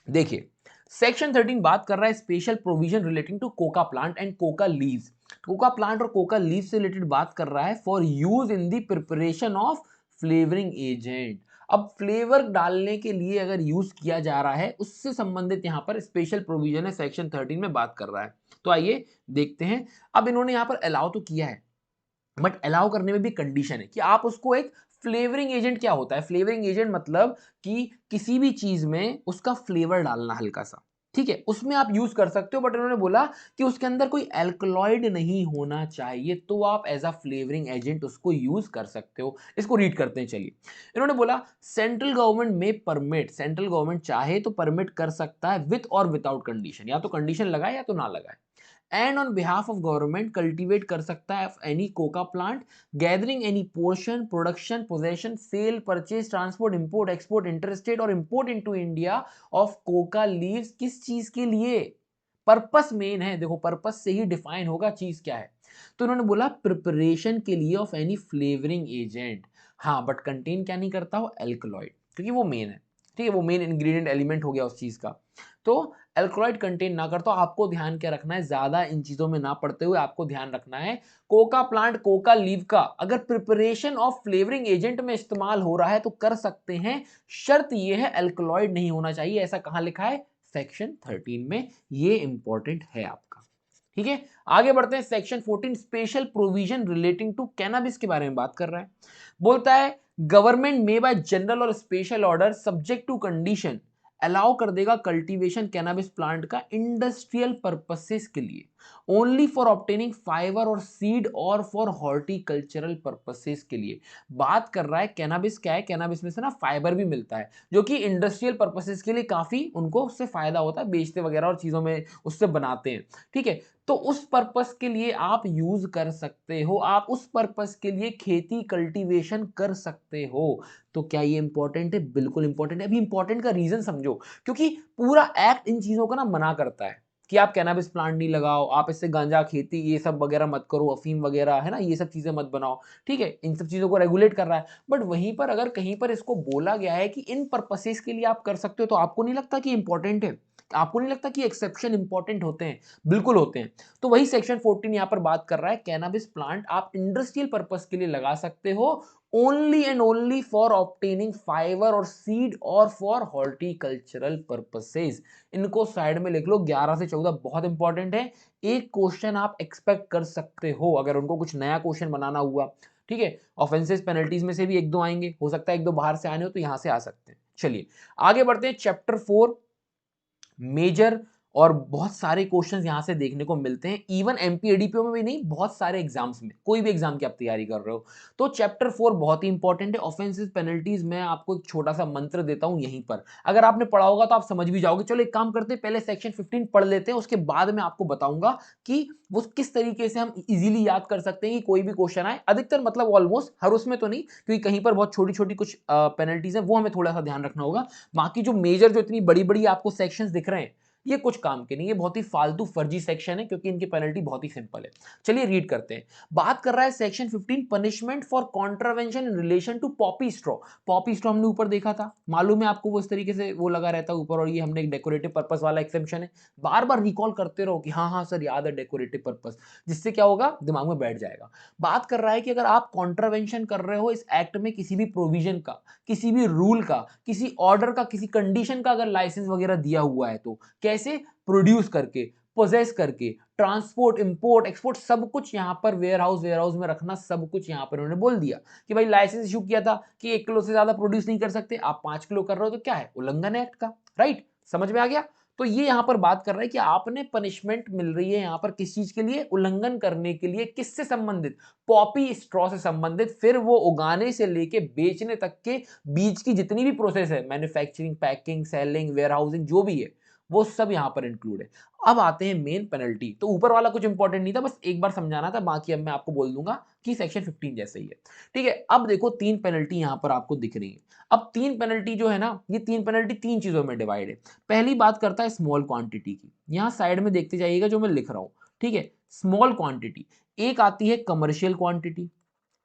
देखिए सेक्शन 13 बात कर रहा है special provision relating to coca plant and coca leaves. Coca plant और कोका लीव्स से रिलेटेड बात कर रहा है for use in the preparation of flavouring agent. अब फ्लेवर डालने के लिए अगर यूज किया जा रहा है उससे संबंधित यहां पर स्पेशल प्रोविजन है, सेक्शन 13 में बात कर रहा है। तो आइए देखते हैं। अब इन्होंने यहां पर अलाउ तो किया है, बट अलाउ करने में भी कंडीशन है कि आप उसको एक फ्लेवरिंग एजेंट, क्या होता है फ्लेवरिंग एजेंट, मतलब कि किसी भी चीज में उसका फ्लेवर डालना हल्का सा, ठीक है, उसमें आप यूज कर सकते हो, बट इन्होंने बोला कि उसके अंदर कोई एल्कलॉइड नहीं होना चाहिए, तो आप एज अ फ्लेवरिंग एजेंट उसको यूज कर सकते हो। इसको रीड करते हैं, चलिए। इन्होंने बोला सेंट्रल गवर्नमेंट में परमिट, सेंट्रल गवर्नमेंट चाहे तो परमिट कर सकता है विथ और विदाउट कंडीशन, या तो कंडीशन लगाए या तो ना लगाए। And on behalf of government cultivate कर सकता है any coca plant, gathering any portion, production, possession, sale, purchase, transport, import, export, interstate और import into India of coca leaves. किस चीज के लिए? पर्पस मेन है, देखो पर्पस से ही डिफाइन होगा चीज क्या है। तो उन्होंने बोला प्रिपरेशन के लिए ऑफ एनी फ्लेवरिंग एजेंट, हाँ, बट कंटेन क्या नहीं करता हो, एल्कलॉइड, क्योंकि वो मेन है, ठीक है, वो मेन इंग्रेडिएंट एलिमेंट हो गया उस चीज का। तो एल्कलॉइड कंटेन ना करता, आपको ध्यान क्या रखना है, ज्यादा इन चीजों में ना पड़ते हुए आपको ध्यान रखना है कोका प्लांट, कोका लीव का अगर प्रिपरेशन ऑफ फ्लेवरिंग एजेंट में इस्तेमाल हो रहा है तो कर सकते हैं, शर्त यह है एल्कलॉइड नहीं होना चाहिए। ऐसा कहां लिखा है? सेक्शन 13 में। ये इंपॉर्टेंट है आपका, ठीक है। आगे बढ़ते हैं, section 14 special provision relating to cannabis के बारे में बात कर रहा है। बोलता है गवर्नमेंट में by general or special order subject to condition allow कर देगा कल्टीवेशन कैनाबिस प्लांट का इंडस्ट्रियल पर्पसेस के लिए, only for obtaining fibre or seed or for horticultural purposes के लिए। बात कर रहा है कैनाबिस क्या है, कैनाबिस में से ना फाइबर भी मिलता है जो कि इंडस्ट्रियल पर्पसेस के लिए काफी उनको उससे फायदा होता है, बेचते वगैरह और चीजों में उससे बनाते हैं, ठीक है। तो उस पर्पस के लिए आप यूज कर सकते हो, आप उस पर्पस के लिए खेती कल्टीवेशन कर सकते हो। तो क्या ये इंपॉर्टेंट है? बिल्कुल इंपॉर्टेंट है। अभी इंपॉर्टेंट का रीजन समझो, क्योंकि पूरा एक्ट इन चीजों को ना मना करता है कि आप कैनाबिस प्लांट नहीं लगाओ, आप इससे गांजा खेती ये सब वगैरह मत करो, अफीम वगैरह है ना, ये सब चीजें मत बनाओ, ठीक है, इन सब चीजों को रेगुलेट कर रहा है। बट वहीं पर अगर कहीं पर इसको बोला गया है कि इन पर्पसेस के लिए आप कर सकते हो, तो आपको नहीं लगता कि इंपॉर्टेंट है? आपको नहीं लगता कि एक्सेप्शन इंपॉर्टेंट होते हैं? बिल्कुल होते हैं। तो वही सेक्शन 14 यहां पर बात कर रहा है, कैनाबिस प्लांट आप इंडस्ट्रियल पर्पस के लिए लगा सकते हो, only and only for obtaining fibre or seed or for horticultural purposes. इनको साइड में लिख लो, 11 से 14 बहुत इंपॉर्टेंट है। एक क्वेश्चन आप एक्सपेक्ट कर सकते हो अगर उनको कुछ नया क्वेश्चन बनाना हुआ, ठीक है। ऑफेंसेस पेनल्टीज में से भी एक दो आएंगे, हो सकता है एक दो बाहर से आने हो तो यहां से आ सकते हैं। चलिए आगे बढ़ते हैं, चैप्टर 4 मेजर, और बहुत सारे क्वेश्चंस यहां से देखने को मिलते हैं, इवन एमपीएडीपीओ में भी नहीं, बहुत सारे एग्जाम्स में, कोई भी एग्जाम की आप तैयारी कर रहे हो तो चैप्टर 4 बहुत ही इंपॉर्टेंट है। ऑफेंसेस पेनल्टीज में आपको एक छोटा सा मंत्र देता हूं, यहीं पर अगर आपने पढ़ा होगा तो आप समझ भी जाओगे। चलो एक काम करते हैं, पहले सेक्शन 15 पढ़ लेते हैं, उसके बाद में आपको बताऊंगा कि वो किस तरीके से हम इजीली याद कर सकते हैं कि कोई भी क्वेश्चन आए, अधिकतर मतलब ऑलमोस्ट हर उसमें तो नहीं, क्योंकि कहीं पर बहुत छोटी छोटी कुछ पेनल्टीज है, वो हमें थोड़ा सा ध्यान रखना होगा। बाकी जो मेजर, जो इतनी बड़ी बड़ी आपको सेक्शंस दिख रहे हैं, ये कुछ काम के नहीं, ये बहुत ही फालतू फर्जी सेक्शन है, क्योंकि इनकी पेनल्टी बहुत ही सिंपल है। चलिए रीड करते हैं। बात कर रहा है section 15 punishment for contravention in relation to poppy straw. Poppy straw हमने ऊपर देखा था, मालूम है आपको, वो इस तरीके से वो लगा रहता है ऊपर, और ये हमने एक डेकोरेटिव पर्पस वाला एक्सेप्शन है, बार बार रिकॉल करते रहो कि हाँ हाँ सर याद है डेकोरेटिव पर्पस, जिससे क्या होगा, दिमाग में बैठ जाएगा। बात कर रहा है कि अगर आप कॉन्ट्रावेंशन कर रहे हो इस एक्ट में किसी भी प्रोविजन का, किसी भी रूल का, किसी ऑर्डर का, किसी कंडीशन का अगर लाइसेंस वगैरह दिया हुआ है, तो कैसे? प्रोड्यूस करके, पोजेस करके, ट्रांसपोर्ट, इंपोर्ट, एक्सपोर्ट, सब कुछ यहाँ पर वेयर हाउस में रखना, सब कुछ यहाँ पर उन्होंने बोल दिया कि भाई लाइसेंस इशू किया था कि 1 किलो से ज्यादा प्रोड्यूस नहीं कर सकते, आप 5 किलो कर रहे हो तो क्या है, उल्लंघन है एक्ट का, राइट, समझ में आ गया। तो ये यहां पर बात कर रहा है कि आपने पनिशमेंट मिल रही है यहां पर किस चीज के लिए, उल्लंघन करने के लिए, किससे संबंधित, पॉपी स्ट्रॉ से संबंधित, फिर वो उगाने से लेके बेचने तक के बीज की जितनी भी प्रोसेस है, मैन्युफैक्चरिंग, पैकिंग, सेलिंग, वेयरहाउसिंग, जो भी है वो सब यहां पर इंक्लूड है। अब आते हैं मेन पेनल्टी। तो ऊपर वाला कुछ इंपॉर्टेंट नहीं था, बस एक बार समझाना था, बाकी अब मैं आपको बोल दूंगा कि सेक्शन 15 जैसे ही है। ठीक है, अब देखो 3 पेनल्टी यहां पर आपको दिख रही है। अब 3 पेनल्टी जो है ना, ये 3 पेनल्टी 3 चीजों में डिवाइड है। पहली बात करता है स्मॉल क्वांटिटी की, यहां साइड में देखते जाइएगा जो मैं लिख रहा हूं। ठीक है, स्मॉल क्वांटिटी, एक आती है कमर्शियल क्वांटिटी।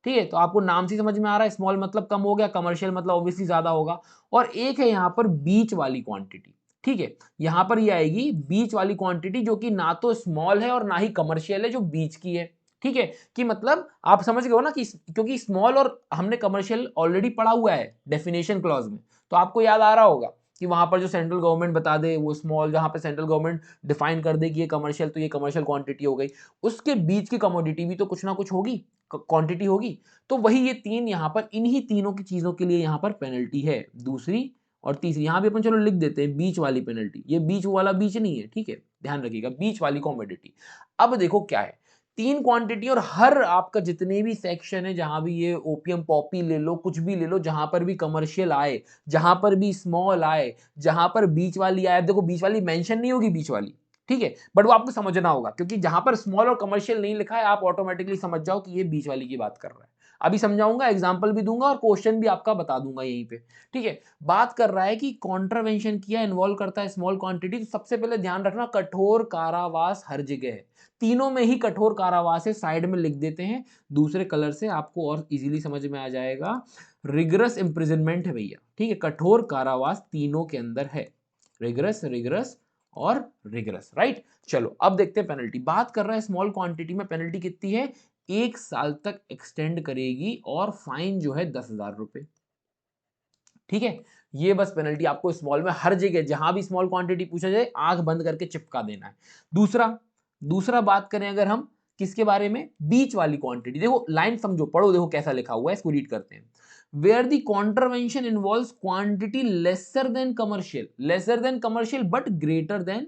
ठीक है, तो आपको नाम से समझ में आ रहा है, स्मॉल मतलब कम हो गया, कमर्शियल मतलब ऑब्वियसली ज्यादा होगा। और एक है यहां पर बीच वाली क्वांटिटी। ठीक है, यहां पर ये आएगी बीच वाली क्वांटिटी, जो कि ना तो स्मॉल है और ना ही कमर्शियल है, जो बीच की है। ठीक है, कि मतलब आप समझ गए हो ना कि क्योंकि स्मॉल और हमने कमर्शियल ऑलरेडी पढ़ा हुआ है डेफिनेशन क्लॉज में, तो आपको याद आ रहा होगा कि वहां पर जो सेंट्रल गवर्नमेंट बता दे वो स्मॉल, जहां पे सेंट्रल गवर्नमेंट डिफाइन कर दे कि ये कमर्शियल, तो ये कमर्शियल क्वांटिटी हो गई, उसके बीच की कमोडिटी भी तो कुछ ना कुछ होगी, क्वांटिटी होगी। तो वही ये तीन यहां पर, इन्हीं तीनों की चीजों के लिए यहां पर पेनल्टी है, दूसरी और तीसरी। यहां भी अपन चलो लिख देते हैं बीच वाली पेनल्टी, ये बीच वाला बीच नहीं है, ठीक है, ध्यान रखिएगा, बीच वाली कमोडिटी। अब देखो क्या है, 3 क्वांटिटी, और हर आपका जितने भी सेक्शन है, जहां भी ये ओपियम पॉपी ले लो, कुछ भी ले लो, जहां पर भी कमर्शियल आए, जहां पर भी स्मॉल आए, जहां पर बीच वाली आए, देखो बीच वाली मेंशन नहीं होगी बीच वाली, ठीक है, बट वो आपको समझना होगा, क्योंकि जहां पर स्मॉल और कमर्शियल नहीं लिखा है आप ऑटोमेटिकली समझ जाओ कि ये बीच वाली की बात कर रहा है। अभी समझाऊंगा, एग्जांपल भी दूंगा और क्वेश्चन भी आपका बता दूंगा यहीं पे। ठीक है, बात कर रहा है कि कॉन्ट्रावेंशन किया इन्वॉल्व करता है स्मॉल क्वांटिटी, तो सबसे पहले ध्यान रखना कठोर कारावास हर जगह है, तीनों में ही कठोर कारावास है, साइड में लिख देते हैं दूसरे कलर से, आपको और इजीली समझ में आ जाएगा। रिगरस इंप्रिजनमेंट है भैया, ठीक है, कठोर कारावास तीनों के अंदर है, रिगरस, रिगरस और रिगरस, राइट। चलो अब देखते हैं पेनल्टी। बात कर रहा है स्मॉल क्वांटिटी में पेनल्टी कितनी है, 1 साल तक एक्सटेंड करेगी और फाइन जो है 10,000 रुपए। ठीक है, ये बस पेनल्टी आपको स्मॉल में हर जगह जहां भी स्मॉल क्वांटिटी पूछा जाए आंख बंद करके चिपका देना है। दूसरा दूसरा बात करें अगर हम किसके बारे में, बीच वाली क्वांटिटी, देखो लाइन समझो, पढ़ो, देखो कैसा लिखा हुआ है, इसको रीड करते हैं। Where the contravention involves quantity lesser than commercial but greater than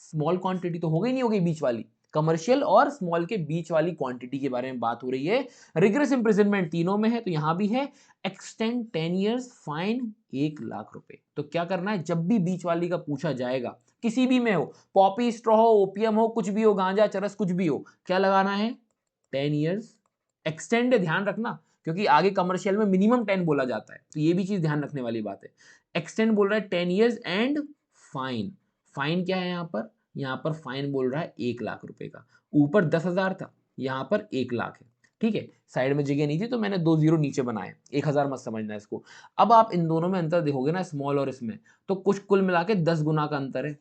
small quantity, तो हो गई नहीं हो गई बीच वाली, कमर्शियल और स्मॉल के बीच वाली क्वांटिटी के बारे में बात हो रही है। रिग्रेस इंप्रिजनमेंट तीनों में है, तो यहां भी है, एक्सटेंड 10 इयर्स, फाइन 1 लाख रुपए। तो क्या करना है, जब भी बीच वाली का पूछा जाएगा, किसी भी में हो, पॉपी स्ट्रॉ हो, ओपियम हो, कुछ भी हो, गांजा चरस कुछ भी हो, क्या लगाना है, 10 इयर्स। एक्सटेंड ध्यान रखना, क्योंकि आगे कमर्शियल में मिनिमम 10 बोला जाता है, तो ये भी चीज ध्यान रखने वाली बात है। एक्सटेंड बोल रहा है 10 इयर्स एंड फाइन, फाइन क्या है यहां पर फाइन बोल रहा है 1 लाख रुपए का, ऊपर 10,000 था, यहां पर 1 लाख है। ठीक है, साइड में जगह नहीं थी तो मैंने 2 जीरो नीचे बनाए, 1,000 मत समझना इसको। अब आप इन दोनों में अंतर देखोगे ना, स्मॉल और इसमें, तो कुछ कुल मिला के 10 गुना का अंतर है।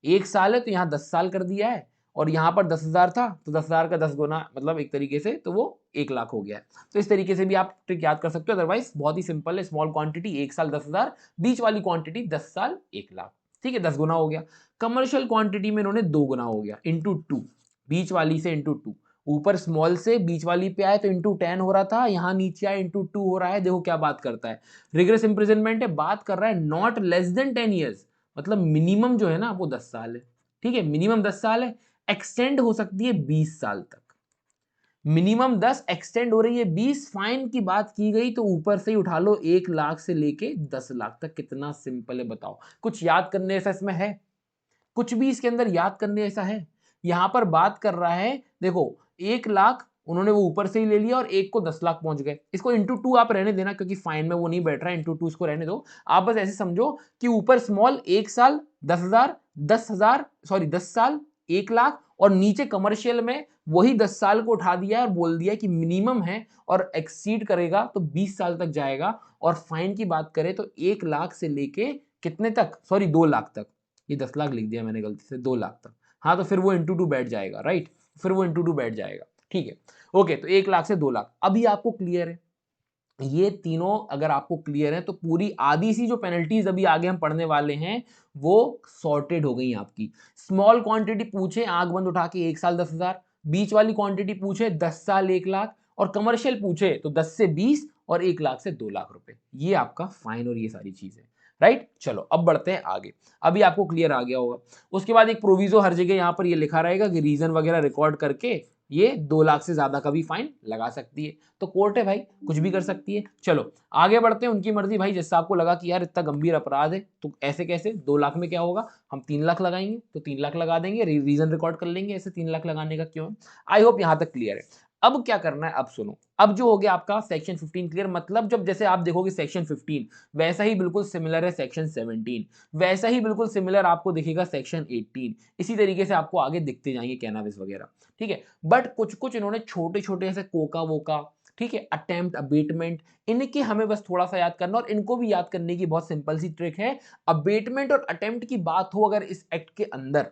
1 साल है तो यहाँ 10 साल कर दिया है, और यहाँ पर 10,000 था तो 10,000 का 10 गुना, मतलब एक तरीके से तो वो 1 लाख हो गया है। तो इस तरीके से भी आप ट्रिक याद कर सकते हो, अदरवाइज बहुत ही सिंपल है, स्मॉल क्वांटिटी 1 साल 10,000, बीच वाली क्वांटिटी 10 साल 1 लाख। ठीक है, 10 गुना हो गया। कमर्शियल क्वांटिटी में इन्होंने 2 गुना हो गया, इंटू 2, बीच वाली से इंटू 2, ऊपर स्मॉल से बीच वाली पे आए तो इंटू 10 हो रहा था, यहाँ नीचे आए इंटू 2 हो रहा है। देखो क्या बात करता है, रिग्रेस इंप्रिजनमेंट है, बात कर रहा है नॉट लेस देन 10 ईयर्स, मतलब मिनिमम जो है ना वो 10 साल है। ठीक है, मिनिमम 10 साल है, एक्सटेंड हो सकती है 20 साल तक, मिनिमम 10, एक्सटेंड हो रही है 20। फाइन की बात की गई तो ऊपर से ही उठा लो, 1 लाख से लेके 10 लाख तक। कितना सिंपल है बताओ, कुछ याद करने ऐसा इसमें है, कुछ भी इसके अंदर याद करने ऐसा है। यहां पर बात कर रहा है, देखो 1 लाख उन्होंने वो ऊपर से ही ले लिया और एक को 10 लाख पहुंच गए, इसको इंटू 2 आप रहने देना क्योंकि फाइन में वो नहीं बैठ रहा है, इंटू 2 इसको रहने दो। आप बस ऐसे समझो कि ऊपर स्मॉल 1 साल 10,000, 10,000 सॉरी 10 साल 1 लाख, और नीचे कमर्शियल में वही 10 साल को उठा दिया और बोल दिया कि मिनिमम है और एक्सीड करेगा तो 20 साल तक जाएगा। और फाइन की बात करें तो 1 लाख से लेके कितने तक, सॉरी 2 लाख तक, ये 10 लाख लिख दिया मैंने गलती से, 2 लाख तक। हाँ तो फिर वो इंटू 2 बैठ जाएगा, राइट, फिर वो इंटू 2 बैठ जाएगा। ठीक है, ओके, तो 1 लाख से 2 लाख, अभी आपको क्लियर है। ये तीनों अगर आपको क्लियर है तो पूरी आधी सी जो पेनल्टीज अभी आगे हम पढ़ने वाले हैं वो सॉर्टेड हो गई आपकी। स्मॉल क्वांटिटी पूछे आंख बंद उठा के 1 साल 10,000, बीच वाली क्वांटिटी पूछे 10 साल 1 लाख, और कमर्शियल पूछे तो 10 से 20 और 1 लाख से 2 लाख रुपए। ये आपका फाइन और ये सारी चीजें, राइट। चलो अब बढ़ते हैं आगे। अभी आपको क्लियर आ गया होगा। उसके बाद एक प्रोविजो हर जगह यहां पर ये लिखा रहेगा कि रीजन वगैरह रिकॉर्ड करके ये 2 लाख से ज्यादा का भी फाइन लगा सकती है। तो कोर्ट है भाई, कुछ भी कर सकती है। चलो आगे बढ़ते हैं, उनकी मर्जी भाई। जैसे आपको लगा कि यार इतना गंभीर अपराध है तो ऐसे कैसे 2 लाख में क्या होगा, हम 3 लाख लगाएंगे तो 3 लाख लगा देंगे, रीजन रिकॉर्ड कर लेंगे, ऐसे 3 लाख लगाने का क्यों है। आई होप यहां तक क्लियर है। अब क्या करना है, अब सुनो। अब जो हो गया आपका सेक्शन 15 क्लियर, मतलब जब जैसे आप देखोगे सेक्शन 15 वैसा ही बिल्कुल सिमिलर है सेक्शन 17, वैसा ही बिल्कुल सिमिलर आपको दिखेगा सेक्शन 18। इसी तरीके से आपको आगे दिखते जाएंगे कैनाबिस वगैरह, ठीक है। बट कुछ कुछ इन्होंने छोटे छोटे ऐसे कोका वोका, ठीक है, अटेम्प्ट अबेटमेंट, इनके हमें बस थोड़ा सा याद करना, और इनको भी याद करने की बहुत सिंपल सी ट्रिक है। अबेटमेंट और अटेम्प्ट की बात हो अगर इस एक्ट के अंदर,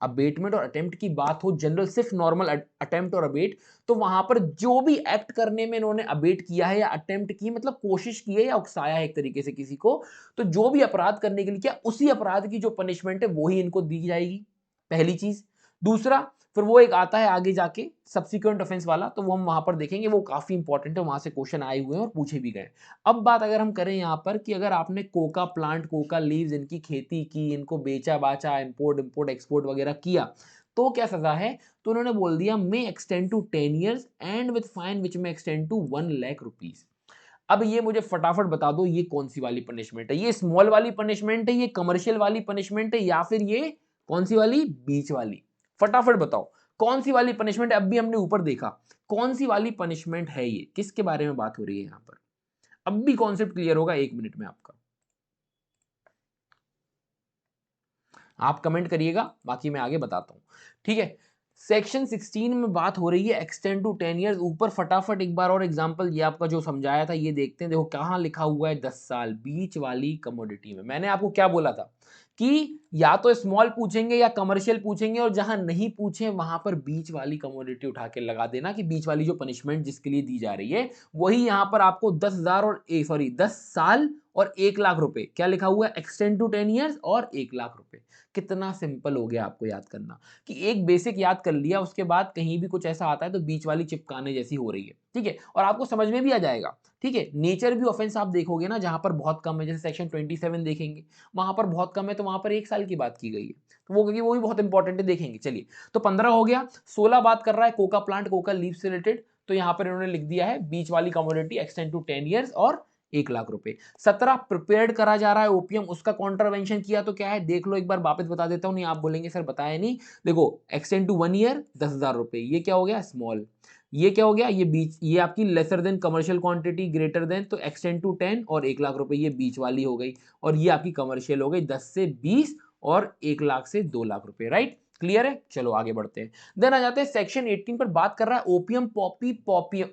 अबेटमेंट और अटेम्प्ट की बात हो जनरल, सिर्फ नॉर्मल अटेम्प्ट और अबेट, तो वहां पर जो भी एक्ट करने में इन्होंने अबेट किया है या अटेम्प्ट की, मतलब कोशिश की है या उकसाया है एक तरीके से किसी को, तो जो भी अपराध करने के लिए किया उसी अपराध की जो पनिशमेंट है वो ही इनको दी जाएगी, पहली चीज। दूसरा, फिर वो एक आता है आगे जाके सब्सिक्वेंट ऑफेंस वाला, तो वो हम वहां पर देखेंगे, वो काफी इंपॉर्टेंट है, वहां से क्वेश्चन आए हुए हैं और पूछे भी गए। अब बात अगर हम करें यहाँ पर कि अगर आपने कोका प्लांट, कोका लीव्स, इनकी खेती की, इनको बेचा बाचा, इंपोर्ट इंपोर्ट एक्सपोर्ट वगैरह किया, तो क्या सजा है। तो उन्होंने बोल दिया may extend to 10 years and with fine which may extend to 1 lakh rupees. अब ये मुझे फटाफट बता दो, ये कौन सी वाली पनिशमेंट है, ये स्मॉल वाली पनिशमेंट है, ये कमर्शियल वाली पनिशमेंट है, या फिर ये कौन सी वाली, बीच वाली। फटाफट बताओ कौन सी वाली पनिशमेंट है। अब भी हमने ऊपर देखा कौन सी वाली पनिशमेंट है, ये किसके बारे में बात हो रही है यहां पर। अब भी कॉन्सेप्ट क्लियर होगा 1 मिनट में आपका। आप कमेंट करिएगा, बाकी मैं आगे बताता हूं, ठीक है। सेक्शन 16 में बात हो रही है एक्सटेंड टू 10 years। ऊपर फटाफट एक बार और एग्जांपल, ये आपका जो समझाया था ये देखते हैं। देखो कहां लिखा हुआ है 10 साल बीच वाली कमोडिटी में। मैंने आपको क्या बोला था कि या तो स्मॉल पूछेंगे या कमर्शियल पूछेंगे, और जहां नहीं पूछे वहां पर बीच वाली कमोडिटी उठा के लगा देना कि बीच वाली जो पनिशमेंट जिसके लिए दी जा रही है वही यहां पर आपको 10,000 और 10 साल और 1 लाख रुपए, क्या लिखा हुआ है, एक्सटेंड टू 10 years और 1 लाख रुपए। कितना सिंपल हो गया आपको याद करना, कि एक बेसिक याद कर लिया, उसके बाद कहीं भी कुछ ऐसा आता है तो बीच वाली चिपकाने जैसी हो रही है, ठीक है, और आपको समझ में भी आ जाएगा, ठीक है। नेचर भी ऑफेंस आप देखोगे ना, जहां पर बहुत कम है, जैसे सेक्शन 27 देखेंगे, वहां पर बहुत कम है, तो वहां पर 1 साल की बात की गई है, तो वो क्योंकि वो भी बहुत इंपॉर्टेंट है, देखेंगे। चलिए, तो 15 हो गया। 16 बात कर रहा है कोका प्लांट, कोका लीव से रिलेटेड, तो यहां पर इन्होंने लिख दिया है बीच वाली कमोडिटी एक्सटेंड टू 10 years और 1 लाख रुपए। 17 प्रिपेयर्ड करा जा रहा है ओपियम, उसका कॉन्ट्रावेंशन किया तो क्या है, देख लो एक बार, वापस बता देता हूं, नहीं आप बोलेंगे सर बताया नहीं। देखो एक्सटेंड टू 1 year 10,000 रुपए, ये क्या हो गया स्मॉल, ये क्या हो गया, ये बीच, ये आपकी laser than commercial quantity, greater than, तो एक्सटेंड टू 10 और 1 लाख रुपए, ये बीच वाली हो गई, और ये आपकी कमर्शियल हो गई 10 से 20 और 1 लाख से 2 लाख रुपए, राइट। क्लियर है, चलो आगे बढ़ते हैं। देन आ जाते हैं सेक्शन 18 पर, बात कर रहा है ओपियम पॉपी,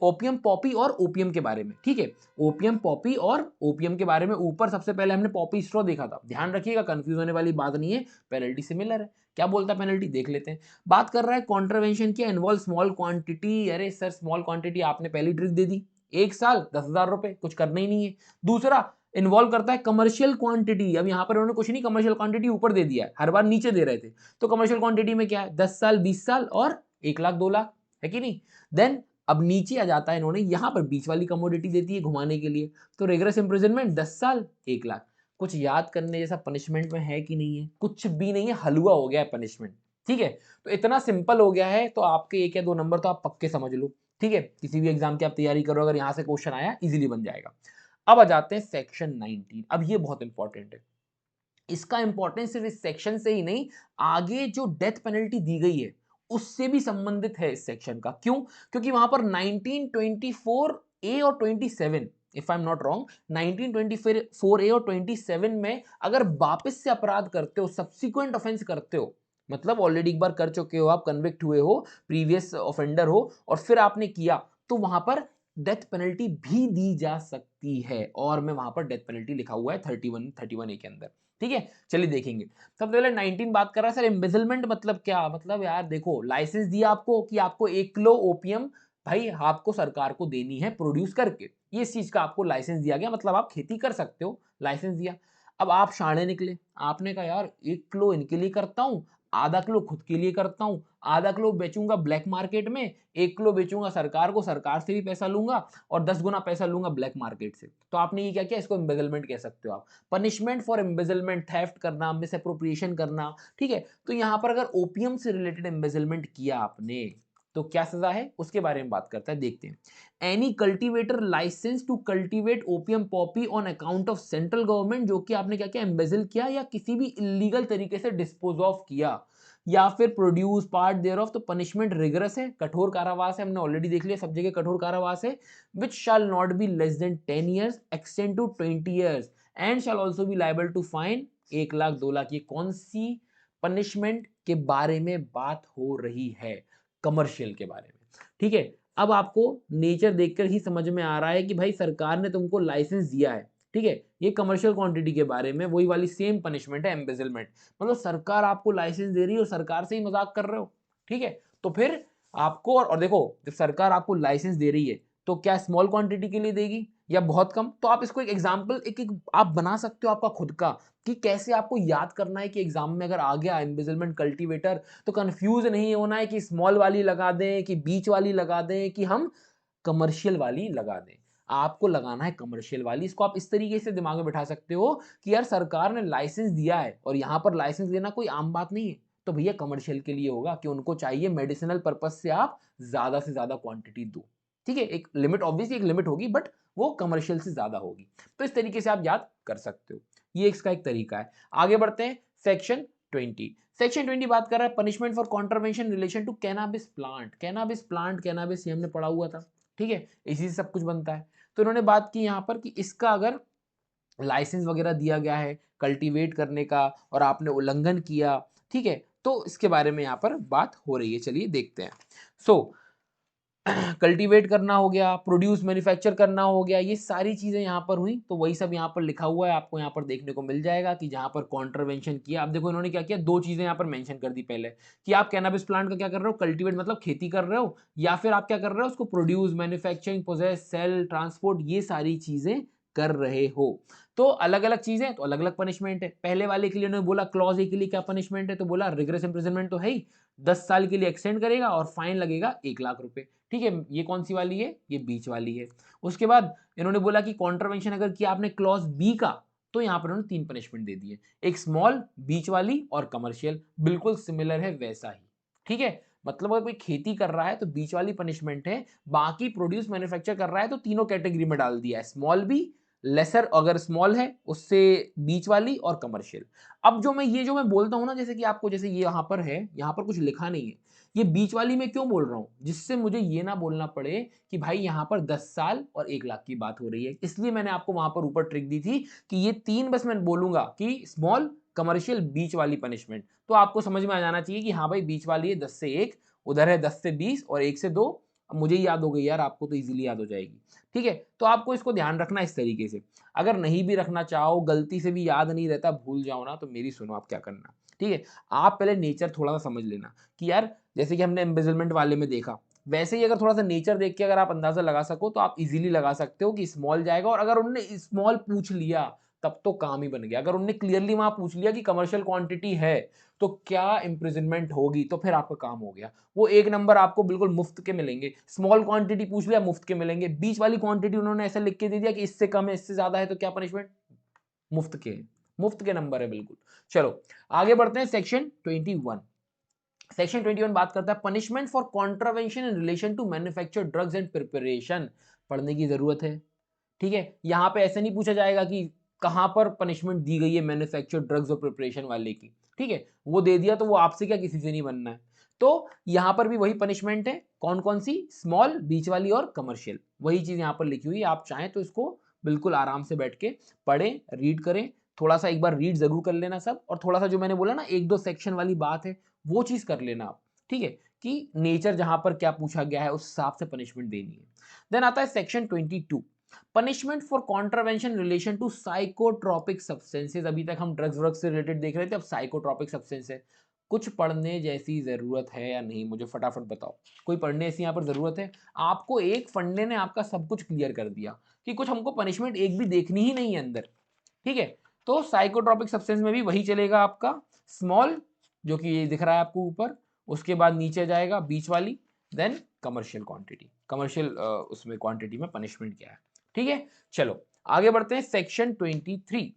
ओपियम पॉपी और ओपियम के बारे में, ठीक है। ओपियम पॉपी और ओपियम के बारे में, ऊपर सबसे पहले हमने पॉपी स्ट्रॉ देखा था, ध्यान रखिएगा कंफ्यूज होने वाली बात नहीं है, पेनल्टी सिमिलर है। क्या बोलता है पेनल्टी, देख लेते हैं। बात कर रहा है कॉन्ट्रवेंशन किया, इन्वॉल्व स्मॉल क्वांटिटी, अरे सर स्मॉल क्वांटिटी आपने पहली ट्रिक दे दी, 1 साल 10,000 रुपए, कुछ करना ही नहीं है। दूसरा, इन्वॉल्व करता है कमर्शियल क्वांटिटी, अब यहां पर उन्होंने कुछ नहीं, कमर्शियल क्वांटिटी ऊपर दे दिया है, हर बार नीचे दे रहे थे, तो कमर्शियल क्वांटिटी में क्या है, 10 साल 20 साल और 1 लाख 2 लाख, है कि नहीं। देन अब नीचे आ जाता है, इन्होंने यहां पर बीच वाली कमोडिटी देती है घुमाने के लिए, तो रेगुलर इंप्रिजनमेंट 10 साल 1 लाख। कुछ याद करने जैसा पनिशमेंट में है कि नहीं है, कुछ भी नहीं है, हलवा हो गया है पनिशमेंट, ठीक है। तो इतना सिंपल हो गया है, तो आपके 1 या 2 नंबर तो आप पक्के समझ लो, ठीक है। किसी भी एग्जाम की आप तैयारी करो, अगर यहां से क्वेश्चन आया इजीली बन जाएगा। अब आ जाते हैं सेक्शन 19। अब ये बहुत इंपॉर्टेंट है, इसका इंपॉर्टेंस सिर्फ इस सेक्शन से ही नहीं, आगे जो डेथ पेनल्टी दी गई है उससे भी संबंधित है इस सेक्शन का। क्यों, क्योंकि वहां पर 1924 ए और 27, if I am not wrong, 1924 ए और 27 में अगर वापस से अपराध करते हो, सब्सिक्वेंट ऑफेंस करते हो, मतलब ऑलरेडी एक बार कर चुके हो, आप कन्विक्ट हुए हो, प्रीवियस ऑफेंडर हो, और फिर आपने किया, तो वहां पर डेथ पेनल्टी भी दी जा सकती है, और मैं वहां पर डेथ पेनल्टी लिखा हुआ है 31 ए के अंदर, ठीक है। चलिए देखेंगे। सबसे पहले 19 बात कर रहा है सर एम्बेजलमेंट मतलब क्या, मतलब यार देखो, लाइसेंस दिया आपको कि आपको 1 किलो ओपियम भाई आपको सरकार को देनी है प्रोड्यूस करके, ये इस चीज का आपको लाइसेंस दिया गया, मतलब आप खेती कर सकते हो, लाइसेंस दिया। अब आप शाणे निकले, आपने कहा यार 1 किलो इनके लिए करता हूँ, आधा किलो खुद के लिए करता हूँ, आधा किलो बेचूंगा ब्लैक मार्केट में, 1 किलो बेचूंगा सरकार को, सरकार से भी पैसा लूंगा और 10 गुना पैसा लूंगा ब्लैक मार्केट से। तो आपने ये क्या किया, इसको एम्बेजलमेंट कह सकते हो आप। पनिशमेंट फॉर एम्बेजलमेंट, थेफ्ट करना, मिसअप्रोप्रिएशन करना, ठीक है। तो यहां पर अगर ओपीएम से रिलेटेड एम्बेजलमेंट किया आपने तो क्या सजा है, उसके बारे में बात करता है, देखते हैं। Any cultivator licence to cultivate opium poppy on account of central government, जो कि आपने क्या किया, एम्बेजल किया या किसी भी इलीगल तरीके से डिस्पोज ऑफ किया, या फिर प्रोड्यूस पार्ट देयर ऑफ, तो पनिशमेंट रिगरस है, कठोर कारावास है, हमने ऑलरेडी देख लिया सब जगह कठोर कारावास है। Which shall not be less than 10 years, extend to 20 years, and shall also be liable to fine 1 lakh 2 lakh. ये कौन सी पनिशमेंट के बारे में बात हो रही है, कमर्शियल के बारे में, ठीक है। अब आपको नेचर देखकर ही समझ में आ रहा है कि भाई सरकार ने तुमको लाइसेंस दिया है, ठीक है, ये कमर्शियल क्वांटिटी के बारे में वही वाली सेम पनिशमेंट है, एम्बेजलमेंट। मतलब सरकार आपको लाइसेंस दे रही है और सरकार से ही मजाक कर रहे हो, ठीक है। तो फिर आपको, और देखो जब सरकार आपको लाइसेंस दे रही है तो क्या स्मॉल क्वांटिटी के लिए देगी या बहुत कम, तो आप इसको एक एग्जाम्पल एक आप बना सकते हो आपका खुद का, कि कैसे आपको याद करना है कि एग्जाम में अगर आ गया एम्बेजलमेंट कल्टीवेटर तो कंफ्यूज नहीं होना है कि स्मॉल वाली लगा दें कि बीच वाली लगा दें कि हम कमर्शियल वाली लगा दें। आपको लगाना है कमर्शियल वाली। इसको आप इस तरीके से दिमाग में बैठा सकते हो कि यार सरकार ने लाइसेंस दिया है और यहां पर लाइसेंस देना कोई आम बात नहीं है, तो भैया कमर्शियल के लिए होगा कि उनको चाहिए मेडिसिनल पर्पज से आप ज्यादा से ज्यादा क्वांटिटी दो, ठीक है। एक लिमिट, ऑब्वियसली एक लिमिट होगी, बट वो कमर्शियल से ज्यादा होगी। तो इस तरीके से आप याद कर सकते हो, ये इसका एक तरीका है। आगे बढ़ते हैं, सेक्शन 20। सेक्शन 20 बात कर रहा है punishment for contravention relation to cannabis plant. Cannabis plant, cannabis ये हमने पढ़ा हुआ था, ठीक है, इसी से सब कुछ बनता है। तो इन्होंने बात की यहां पर कि इसका अगर लाइसेंस वगैरह दिया गया है कल्टीवेट करने का और आपने उल्लंघन किया, ठीक है, तो इसके बारे में यहां पर बात हो रही है, चलिए देखते हैं। सो कल्टीवेट करना हो गया, प्रोड्यूस मैन्युफैक्चर करना हो गया, ये सारी चीजें यहाँ पर हुई, तो वही सब यहाँ पर लिखा हुआ है, आपको यहाँ पर देखने को मिल जाएगा कि जहाँ पर कॉन्ट्रवेंशन किया। अब देखो इन्होंने क्या किया, दो चीजें यहाँ पर मेंशन कर दी पहले, कि आप कैनाबिस प्लांट का क्या कर रहे हो, कल्टीवेट मतलब खेती कर रहे हो, या फिर आप क्या कर रहे हो, उसको produce, manufacturing, possess, sale, transport, ये सारी चीजें कर रहे हो। तो अलग अलग चीजें तो अलग अलग पनिशमेंट है। पहले वाले के लिए उन्होंने बोला क्लॉज ए के लिए क्या पनिशमेंट है, तो बोला रिग्रेस इंप्रिजनमेंट तो है ही, 10 साल के लिए एक्सटेंड करेगा और फाइन लगेगा 1 लाख रुपए, ठीक है। ये कौन सी वाली है, ये बीच वाली है। उसके बाद इन्होंने बोला कि कॉन्ट्रवेंशन अगर किया आपने क्लॉज बी का, तो यहां पर उन्होंने 3 पनिशमेंट दे दिए, एक स्मॉल, बीच वाली और कमर्शियल, बिल्कुल सिमिलर है वैसा ही, ठीक है। मतलब अगर कोई खेती कर रहा है तो बीच वाली पनिशमेंट है, बाकी प्रोड्यूस मैन्युफैक्चर कर रहा है तो तीनों कैटेगरी में डाल दिया है, स्मॉल भी, लेसर अगर स्मॉल है उससे बीच वाली और कमर्शियल। अब जो मैं बोलता हूं ना, जैसे कि आपको, जैसे ये यहां पर है, यहां पर कुछ लिखा नहीं है, ये बीच वाली में क्यों बोल रहा हूं, जिससे मुझे ये ना बोलना पड़े कि भाई यहां पर 10 साल और 1 लाख की बात हो रही है, इसलिए मैंने आपको वहां पर ऊपर ट्रिक दी थी कि ये तीन बस मैं बोलूंगा कि स्मॉल, कमर्शियल, बीच वाली पनिशमेंट, तो आपको समझ में आ जाना चाहिए कि हाँ भाई बीच वाली है 10 से 1, उधर है 10 से 20 और 1 से 2। अब मुझे ही याद हो गई यार, आपको तो इजीली याद हो जाएगी, ठीक है। तो आपको इसको ध्यान रखना इस तरीके से। अगर नहीं भी रखना चाहो, गलती से भी याद नहीं रहता, भूल जाओ ना, तो मेरी सुनो आप क्या करना, ठीक है। आप पहले नेचर थोड़ा सा समझ लेना कि यार जैसे कि हमने एम्बेजलमेंट वाले में देखा, वैसे ही अगर थोड़ा सा नेचर देख के अगर आप अंदाजा लगा सको तो आप इजीली लगा सकते हो कि स्मॉल जाएगा। और अगर उनने स्मॉल पूछ लिया तब तो काम ही बन गया। अगर उनने क्लियरली वहां पूछ लिया कि कमर्शियल क्वांटिटी है तो क्या इंप्रिजनमेंट होगी, तो फिर आपका काम हो गया। वो 1 नंबर आपको बिल्कुल मुफ्त के मिलेंगे। स्मॉल क्वांटिटी पूछ लिया, मुफ्त के मिलेंगे। बीच वाली क्वांटिटी उन्होंने ऐसा लिख के दे दिया कि इससे कम है, इससे ज्यादा है, तो क्या पनिशमेंट, मुफ्त के, मुफ्त के नंबर है बिल्कुल। चलो आगे बढ़ते हैं, सेक्शन 21। सेक्शन 21 बात करता है punishment for contravention in relation to manufacture drugs and preparation. पढ़ने की जरूरत है, ठीक है। यहां पे ऐसे नहीं पूछा जाएगा कि कहां पर पनिशमेंट दी गई है मैन्युफैक्चर ड्रग्स और प्रिपरेशन वाले की, ठीक है, वो दे दिया तो वो आपसे क्या किसी से नहीं बनना है। तो यहां पर भी वही पनिशमेंट है, कौन कौन सी, स्मॉल, बीच वाली और कमर्शियल, वही चीज यहां पर लिखी हुई है। आप चाहें तो इसको बिल्कुल आराम से बैठ के पढ़ें, रीड करें, थोड़ा सा एक बार रीड जरूर कर लेना सब, और थोड़ा सा जो मैंने बोला ना एक दो सेक्शन वाली बात है वो चीज कर लेना आप, ठीक है, कि नेचर जहां पर क्या पूछा गया है उस हिसाब से पनिशमेंट देनी है। देन आता है section 22, punishment for contravention relation to psychotropic substances. अभी तक हम ड्रग्स वर्ग से रिलेटेड देख रहे थे, अब साइकोट्रोपिक सब्सटेंस है। कुछ पढ़ने जैसी जरूरत है या नहीं, मुझे फटाफट बताओ। कोई पढ़ने ऐसी यहाँ पर जरूरत है? आपको एक फंडे ने आपका सब कुछ क्लियर कर दिया कि कुछ हमको पनिशमेंट एक भी देखनी ही नहीं है अंदर। ठीक है, तो साइकोट्रोपिक सब्सटेंस में भी वही चलेगा आपका, स्मॉल जो कि ये दिख रहा है आपको ऊपर, उसके बाद नीचे जाएगा बीच वाली, देन कमर्शियल क्वांटिटी। कमर्शियल उसमें क्वांटिटी में पनिशमेंट क्या है। ठीक है, चलो आगे बढ़ते हैं। सेक्शन 23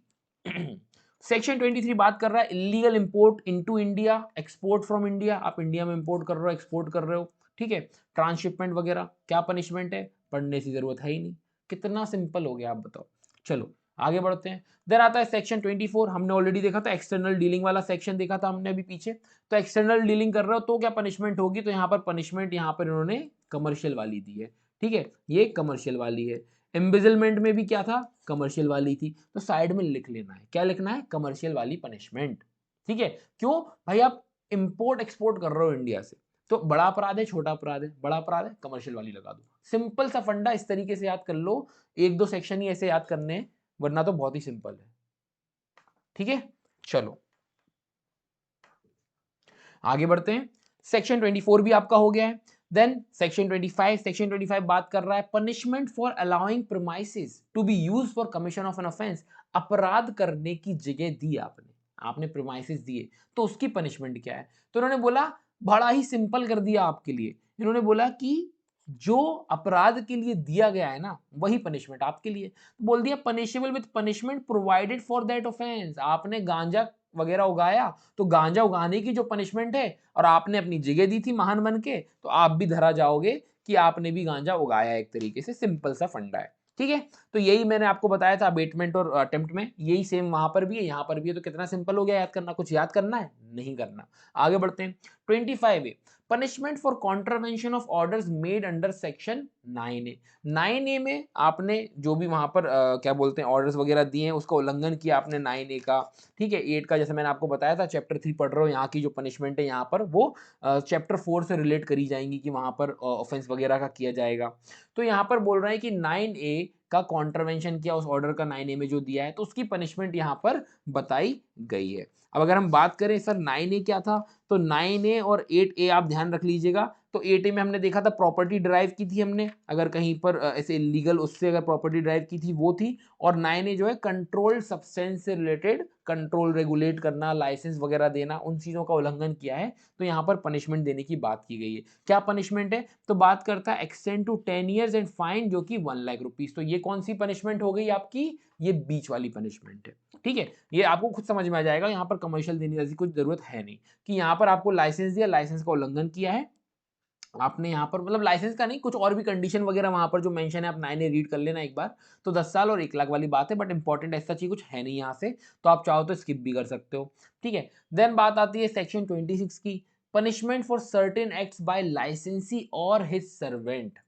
सेक्शन 23 बात कर रहा है illegal import into India, export from India. आप इंडिया में इंपोर्ट कर रहे हो, एक्सपोर्ट कर रहे हो, ठीक है, ट्रांसशिपमेंट वगैरह, क्या पनिशमेंट है? पढ़ने की जरूरत है ही नहीं। कितना सिंपल हो गया आप बताओ। चलो आगे बढ़ते हैं। देन आता है सेक्शन 24, हमने ऑलरेडी देखा था, एक्सटर्नल डीलिंग वाला सेक्शन देखा था हमने अभी पीछे। तो एक्सटर्नल डीलिंग कर रहे हो तो क्या पनिशमेंट होगी? तो यहाँ पर पनिशमेंट यहाँ पर इन्होंने कमर्शियल वाली दी है। ठीक है, ये कमर्शियल वाली है। एम्बिजलमेंट में भी क्या था? कमर्शियल वाली थी। तो साइड में लिख लेना है, क्या लिखना है? कमर्शियल वाली पनिशमेंट। ठीक है, क्यों भाई? आप इंपोर्ट एक्सपोर्ट कर रहे हो इंडिया से, तो बड़ा अपराध है, छोटा अपराध है? बड़ा अपराध है, कमर्शियल वाली लगा दो। सिंपल सा फंडा, इस तरीके से याद कर लो। एक दो सेक्शन ही ऐसे याद करने हैं, वरना तो बहुत ही सिंपल है। ठीक है, चलो आगे बढ़ते हैं। सेक्शन 24 भी आपका हो गया है। देन सेक्शन 25, सेक्शन 25 बात कर रहा है punishment for allowing premises to be used for commission of an offence. अपराध करने की जगह दी आपने, आपने प्रीमाइसेस दिए, तो उसकी पनिशमेंट क्या है? तो उन्होंने बोला, बड़ा ही सिंपल कर दिया आपके लिए। इन्होंने बोला कि जो अपराध के लिए दिया गया है ना, वही पनिशमेंट आपके लिए। तो बोल दिया punishable with punishment provided for that offence. आपने गांजा वगैरह उगाया, तो गांजा उगाने की जो पनिशमेंट है, और आपने अपनी जगह दी थी महान बन के, तो आप भी धरा जाओगे कि आपने भी गांजा उगाया। एक तरीके से सिंपल सा फंडा है। ठीक है, तो यही मैंने आपको बताया था अबेटमेंट और अटेम्प्ट में, यही सेम वहां पर भी है, यहाँ पर भी है। तो कितना सिंपल हो गया याद करना। कुछ याद करना है? नहीं करना। आगे बढ़ते हैं। 25 punishment for contravention of orders made under section 9A। 9A में आपने जो भी वहां पर क्या बोलते हैं ऑर्डर्स वगैरह दिए हैं, उसका उल्लंघन किया आपने 9A का। ठीक है, 8 का जैसे मैंने आपको बताया था, चैप्टर 3 पढ़ रहे हो, यहाँ की जो पनिशमेंट है यहाँ पर वो चैप्टर 4 से रिलेट करी जाएंगी कि वहां पर ऑफेंस वगैरह का किया जाएगा। तो यहाँ पर बोल रहे हैं कि 9A का कॉन्ट्रवेंशन किया, उस ऑर्डर का 9A में जो दिया है, तो उसकी पनिशमेंट यहाँ पर बताई गई है। अब अगर हम बात करें सर 9A क्या था, तो 9A और 8A आप ध्यान रख लीजिएगा। तो 8A में हमने देखा था प्रॉपर्टी ड्राइव की थी हमने, अगर कहीं पर ऐसे इलीगल उससे अगर प्रॉपर्टी ड्राइव की थी वो थी। और 9A जो है कंट्रोल्ड सब्सटेंस से रिलेटेड, कंट्रोल रेगुलेट करना, लाइसेंस वगैरह देना, उन चीज़ों का उल्लंघन किया है, तो यहाँ पर पनिशमेंट देने की बात की गई है। क्या पनिशमेंट है? तो बात करता है extend to 10 years and fine, जो कि 1 लाख रुपीज। तो ये कौन सी पनिशमेंट हो गई आपकी? ये बीच वाली पनिशमेंट है। ठीक है, ये आपको खुद समझ में आ जाएगा, यहाँ पर कमर्शियल देने जैसी कुछ जरूरत है नहीं, कि यहाँ पर आपको लाइसेंस दिया, लाइसेंस का उल्लंघन किया है आपने, यहाँ पर मतलब लाइसेंस का नहीं, कुछ और भी कंडीशन वगैरह वहां पर जो मेंशन है, आप 9A रीड कर लेना एक बार। तो 10 साल और 1 लाख वाली बात है, बट इंपॉर्टेंट ऐसा चीज कुछ है नहीं यहाँ से, तो आप चाहो तो स्किप भी कर सकते हो। ठीक है, देन बात आती है सेक्शन 26 की, punishment for certain acts by licensee or his servant.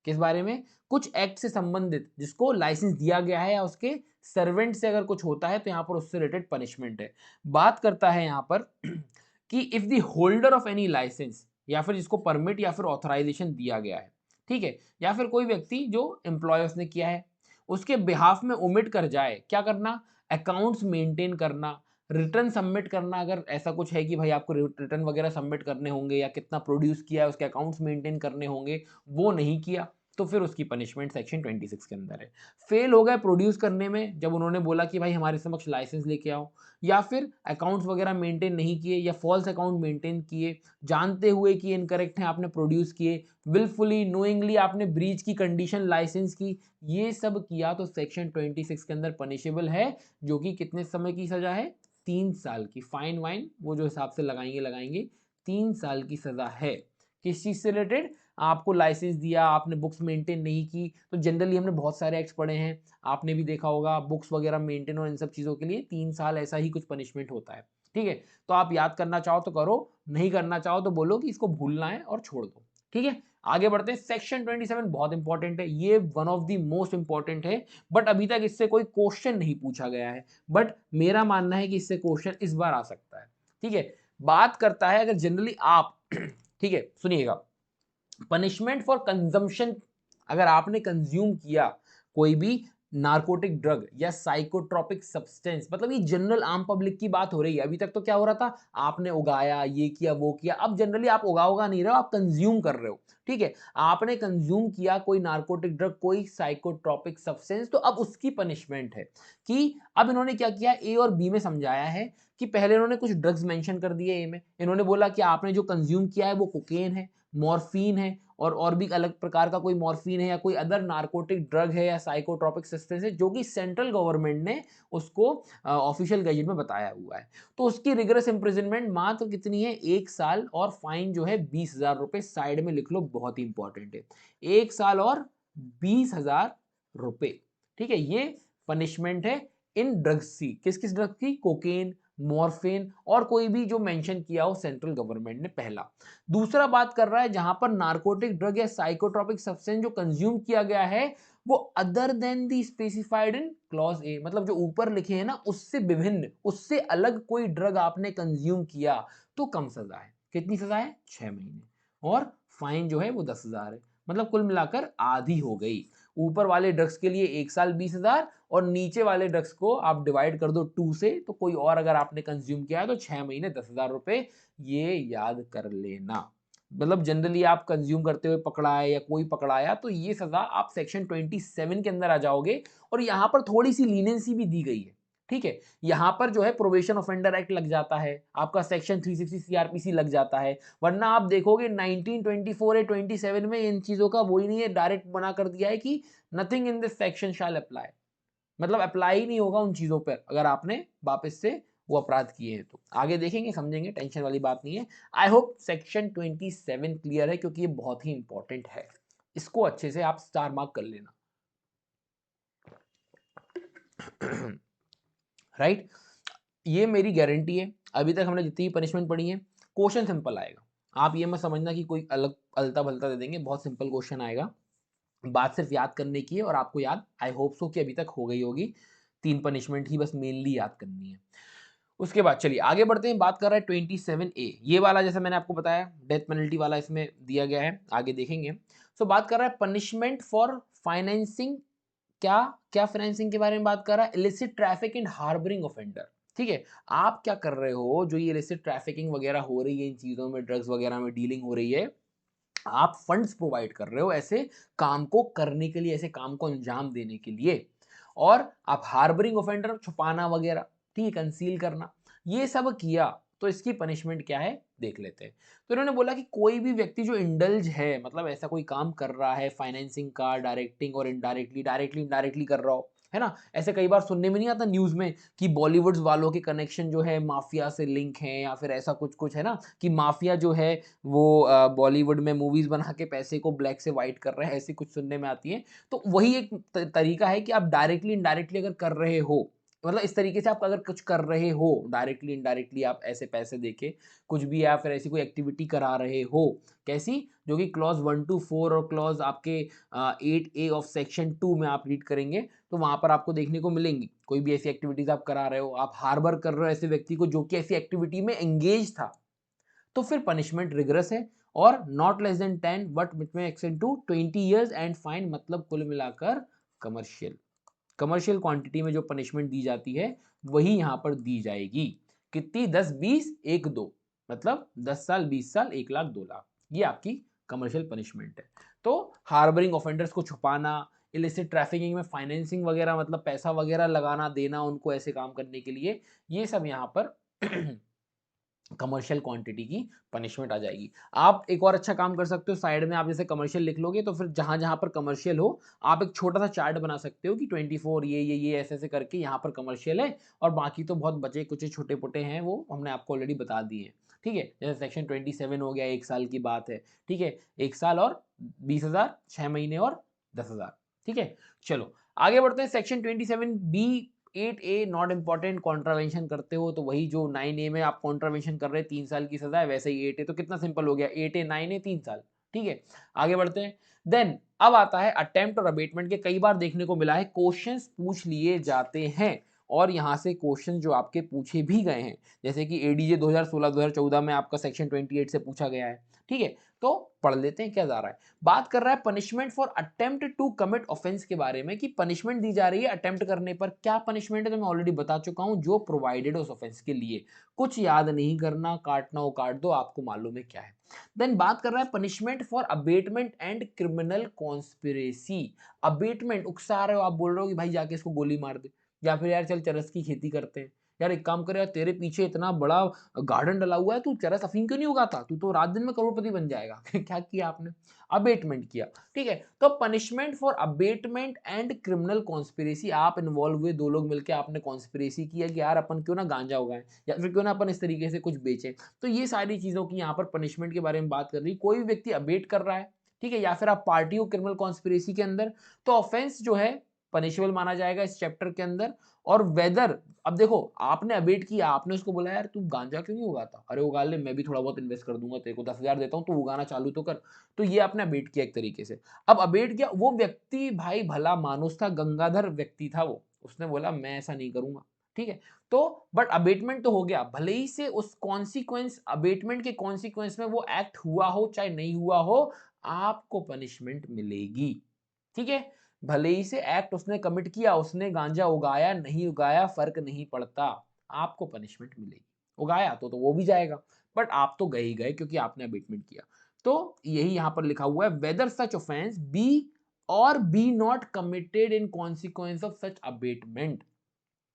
किस बारे में? कुछ एक्ट से संबंधित जिसको लाइसेंस दिया गया है, या उसके सर्वेंट से अगर कुछ होता है, तो यहाँ पर उससे रिलेटेड पनिशमेंट है। बात करता है यहाँ पर कि if the holder of any licence, या फिर जिसको परमिट या फिर ऑथराइजेशन दिया गया है, ठीक है, या फिर कोई व्यक्ति जो एम्प्लॉय उसने किया है, उसके बिहाफ में ओमिट कर जाए, क्या करना? अकाउंट्स मेंटेन करना, रिटर्न सबमिट करना। अगर ऐसा कुछ है कि भाई आपको रिटर्न वगैरह सबमिट करने होंगे, या कितना प्रोड्यूस किया है उसके अकाउंट्स मेंटेन करने होंगे, वो नहीं किया, तो फिर उसकी पनिशमेंट सेक्शन 26 के अंदर है। फेल हो गए प्रोड्यूस करने में, जब उन्होंने बोला कि भाई हमारे समक्ष लाइसेंस लेके आओ, या फिर अकाउंट्स वगैरह मेंटेन नहीं किए, या फॉल्स अकाउंट मेंटेन किए, जानते हुए कि इनकरेक्ट है आपने प्रोड्यूस किए, विलफुली नोइंगली आपने ब्रीच की कंडीशन लाइसेंस की, ये सब किया, तो सेक्शन 26 के अंदर पनिशेबल है, जो कि कितने समय की सजा है? 3 साल की। फाइन वाइन वो जो हिसाब से लगाएंगे लगाएंगे, 3 साल की सजा है। किस चीज से रिलेटेड? आपको लाइसेंस दिया, आपने बुक्स मेंटेन नहीं की। तो जनरली हमने बहुत सारे एक्ट्स पढ़े हैं, आपने भी देखा होगा, बुक्स वगैरह मेंटेन और इन सब चीज़ों के लिए 3 साल ऐसा ही कुछ पनिशमेंट होता है। ठीक है, तो आप याद करना चाहो तो करो, नहीं करना चाहो तो बोलो कि इसको भूलना है और छोड़ दो। ठीक है, आगे बढ़ते हैं। सेक्शन 27 बहुत इंपॉर्टेंट है, ये one of the most important है, बट अभी तक इससे कोई क्वेश्चन नहीं पूछा गया है, बट मेरा मानना है कि इससे क्वेश्चन इस बार आ सकता है। ठीक है, बात करता है अगर जनरली आप ठीक है सुनिएगा, पनिशमेंट फॉर कंजम्पशन, अगर आपने कंज्यूम किया कोई भी नार्कोटिक ड्रग या साइकोट्रोपिक सब्सटेंस, मतलब ये जनरल आम पब्लिक की बात हो रही है। अभी तक तो क्या हो रहा था, आपने उगाया, ये किया, वो किया। अब जनरली आप उगा नहीं रहे हो, आप कंज्यूम कर रहे हो। ठीक है, आपने कंज्यूम किया कोई नार्कोटिक ड्रग, कोई साइकोट्रोपिक सब्सटेंस, तो अब उसकी पनिशमेंट है कि अब इन्होंने क्या किया, ए और बी में समझाया है कि पहले इन्होंने कुछ ड्रग्स मेंशन कर दिए ए में। इन्होंने बोला कि आपने जो कंज्यूम किया है वो कोकेन है, मॉर्फिन है, और भी अलग प्रकार का कोई मॉर्फिन है या कोई अदर नार्कोटिक ड्रग है या साइकोट्रोपिक सब्सटेंस है, जो कि सेंट्रल गवर्नमेंट ने उसको ऑफिशियल गजेट में बताया हुआ है। तो उसकी रिगरस इंप्रिजनमेंट मात्र कितनी है, 1 साल, और फाइन जो है 20,000 रुपए। साइड में लिख लो, बहुत ही इंपॉर्टेंट है, 1 साल और 20,000 रुपए। ठीक है, ये पनिशमेंट है इन ड्रग्स की। किस किस ड्रग की, कोकेन, मॉर्फिन और कोई भी जो मेंशन किया हो सेंट्रल गवर्नमेंट ने, पहला। दूसरा बात कर रहा है जहां पर नार्कोटिक ड्रग या साइकोट्रोपिक सब्सटेंस जो कंज्यूम किया गया है वो other than the specified in clause A, मतलब जो ऊपर लिखे हैं ना उससे विभिन्न, उससे अलग कोई ड्रग आपने कंज्यूम किया तो कम सजा है। कितनी सजा है, 6 महीने, और फाइन जो है वो 10,000 है। मतलब कुल मिलाकर आधी हो गई। ऊपर वाले ड्रग्स के लिए 1 साल 20,000, और नीचे वाले ड्रग्स को आप डिवाइड कर दो 2 से, तो कोई और अगर आपने कंज्यूम किया है तो 6 महीने 10,000 रुपए। ये याद कर लेना। मतलब जनरली आप कंज्यूम करते हुए पकड़ा है या कोई पकड़ाया तो ये सजा आप सेक्शन 27 के अंदर आ जाओगे, और यहां पर थोड़ी सी लीनियंसी भी दी गई है। ठीक है, यहां पर जो है प्रोबेशन ऑफेंडर एक्ट लग जाता है, आपका सेक्शन 360 सीआरपीसी लग जाता है। वरना आप देखोगे 1924 या 27 में इन चीजों का वो ही नहीं है, डायरेक्ट बना कर दिया है कि nothing in this section shall apply, मतलब अप्लाई ही नहीं होगा उन चीजों पर अगर आपने वापस से वो अपराध किए हैं। तो आगे देखेंगे, समझेंगे, टेंशन वाली बात नहीं है। आई होप सेक्शन 27 क्लियर है, क्योंकि ये बहुत ही इंपॉर्टेंट है, इसको अच्छे से आप स्टार मार्क कर लेना। राइट, ये मेरी गारंटी है। अभी तक हमने जितनी पनिशमेंट पढ़ी है, क्वेश्चन सिंपल आएगा। आप ये मत समझना कि कोई अलग अलता भलता दे देंगे, बहुत सिंपल क्वेश्चन आएगा। बात सिर्फ याद करने की है, और आपको याद आई होप सो कि अभी तक हो गई होगी। 3 पनिशमेंट ही बस मेनली याद करनी है। उसके बाद चलिए आगे बढ़ते हैं। बात कर रहा है 27A, ये वाला जैसा मैंने आपको बताया डेथ पेनल्टी वाला इसमें दिया गया है, आगे देखेंगे। सो बात कर रहा है पनिशमेंट फॉर फाइनेंसिंग। क्या क्या फाइनेंसिंग के बारे में बात कर रहा है, illicit traffic and harbouring offender. ठीक है, आप क्या कर रहे हो, जो ये इलिसिट ट्रैफिकिंग वगैरह हो रही है, इन चीजों में ड्रग्स वगैरह में डीलिंग हो रही है, आप फंड्स प्रोवाइड कर रहे हो ऐसे काम को करने के लिए, ऐसे काम को अंजाम देने के लिए। और आप हार्बरिंग ऑफेंडर, छुपाना वगैरह, ठीक है, कंसील करना, ये सब किया तो इसकी पनिशमेंट क्या है देख लेते हैं। तो इन्होंने बोला कि कोई भी व्यक्ति जो इंडल्ज है, मतलब ऐसा कोई काम कर रहा है फाइनेंसिंग का, डायरेक्टिंग और इनडायरेक्टली, डायरेक्टली इनडायरेक्टली कर रहा हो, है ना। ऐसे कई बार सुनने में नहीं आता न्यूज में कि बॉलीवुड वालों के कनेक्शन जो है माफिया से लिंक है, या फिर ऐसा कुछ कुछ है ना, कि माफिया जो है वो बॉलीवुड में मूवीज बना के पैसे को ब्लैक से वाइट कर रहे हैं, ऐसी कुछ सुनने में आती है। तो वही एक तरीका है कि आप डायरेक्टली इनडायरेक्टली अगर कर रहे हो, मतलब इस तरीके से आप अगर कुछ कर रहे हो डायरेक्टली इनडायरेक्टली, आप ऐसे पैसे देके कुछ भी, या फिर ऐसी कोई एक्टिविटी करा रहे हो, कैसी, जो कि क्लॉज 1 to 4 और क्लॉज आपके 8A ऑफ सेक्शन 2 में आप रीड करेंगे, तो वहां पर आपको देखने को मिलेंगी। कोई भी ऐसी एक्टिविटीज आप करा रहे हो, आप हार्बर कर रहे हो ऐसे व्यक्ति को जो कि ऐसी एक्टिविटी में एंगेज था, तो फिर पनिशमेंट रिगरस है, और not less than 10 but which में extend to 20 years and fine. मतलब कुल मिलाकर कमर्शियल कमर्शियल क्वांटिटी में जो पनिशमेंट दी जाती है वही यहां पर दी जाएगी। कितनी, 10, 20, 1, 2, मतलब 10 साल, 20 साल, 1 लाख, 2 लाख, ये आपकी कमर्शियल पनिशमेंट है। तो हार्बरिंग ऑफेंडर्स को छुपाना, इलिसिट ट्रैफिकिंग में फाइनेंसिंग वगैरह, मतलब पैसा वगैरह लगाना देना उनको ऐसे काम करने के लिए, ये सब यहाँ पर कमर्शियल क्वांटिटी की पनिशमेंट आ जाएगी। आप एक और अच्छा काम कर सकते हो, साइड में आप जैसे कमर्शियल लिख लोगे तो फिर जहां जहां पर कमर्शियल हो, आप एक छोटा सा चार्ट बना सकते हो कि 24 ये ऐसे ऐसे करके यहाँ पर कमर्शियल है, और बाकी तो बहुत बचे कुछ छोटे मोटे हैं, वो हमने आपको ऑलरेडी बता दिए हैं। ठीक है, जैसे सेक्शन 27 हो गया, 1 साल की बात है। ठीक है, 1 साल और 20,000, 6 महीने और 10,000। ठीक है, चलो आगे बढ़ते हैं। Section 27B 8A not important, contravention करते हो तो वही जो 9A में आप कॉन्ट्रावेंशन कर रहे हैं 3 साल की सजा है, वैसे ही 8A, तो कितना सिंपल हो गया, 8A 9A 3 साल। ठीक है, आगे बढ़ते हैं। देन अब आता है अटेम्प्ट और अबेटमेंट के। कई बार देखने को मिला है क्वेश्चंस पूछ लिए जाते हैं, और यहाँ से क्वेश्चन जो आपके पूछे भी गए हैं, जैसे कि ADJ 2016-2014 में आपका सेक्शन 28 से पूछा गया है, ठीक है, तो पढ़ लेते हैं क्या जा रहा है। बात कर रहा है punishment for attempt to commit offence के बारे में, कि पनिशमेंट दी जा रही है अटेम्प्ट करने पर। क्या पनिशमेंट है तो मैं ऑलरेडी बता चुका हूं, जो प्रोवाइडेड उस ऑफेंस के लिए। कुछ याद नहीं करना, काटना हो काट दो, आपको मालूम है क्या है। देन बात कर रहा है punishment for abetment and criminal conspiracy. Abetment, उकसा रहे हो आप, बोल रहे हो कि भाई जाके इसको गोली मार दे, या फिर यार चल चरस की खेती करते हैं, यार एक काम करे यार, तेरे पीछे इतना बड़ा गार्डन डला हुआ है, तू चरस अफीम क्यों नहीं उगाता, तू तो रात दिन में करोड़पति बन जाएगा। क्या किया आपने, अबेटमेंट किया। ठीक है, तो punishment for abetment and criminal conspiracy, आप इन्वॉल्व हुए, दो लोग मिलकर आपने कॉन्स्पिरेसी किया कि यार अपन क्यों ना गांजा उगाएं, या फिर क्यों ना अपन इस तरीके से कुछ बेचें। तो ये सारी चीजों की यहाँ पर पनिशमेंट के बारे में बात कर रही। कोई भी व्यक्ति अबेट कर रहा है, ठीक है, या फिर आप पार्टी हो क्रिमिनल कॉन्स्पिरेसी के अंदर, तो ऑफेंस जो है पनिशेबल माना जाएगा इस चैप्टर के अंदर। और वेदर, अब देखो आपने अबेट किया, आपने उसको बोला यार तू गांजा क्यों नहीं उगाता, अरे उगा ले, मैं भी थोड़ा बहुत इन्वेस्ट कर दूंगा, तेरे को 10,000 देता हूं, तू उगाना चालू तो कर। तो ये आपने अबेट किया एक तरीके से। अब अबेट किया, वो व्यक्ति भाई भला मानुस था, गंगाधर व्यक्ति था वो, उसने बोला मैं ऐसा नहीं करूंगा। ठीक है, तो बट अबेटमेंट तो हो गया, भले ही से उस कॉन्सिक्वेंस, अबेटमेंट के कॉन्सिक्वेंस में वो एक्ट हुआ हो चाहे नहीं हुआ हो, आपको पनिशमेंट मिलेगी। ठीक है, भले ही से एक्ट उसने कमिट किया, उसने गांजा उगाया नहीं उगाया फर्क नहीं पड़ता, आपको पनिशमेंट मिलेगी। उगाया तो वो भी जाएगा, बट आप तो गए ही गए क्योंकि आपने अबेटमेंट किया। तो यही यहां पर लिखा हुआ है, whether such offence be or be not committed in consequence of such abetment.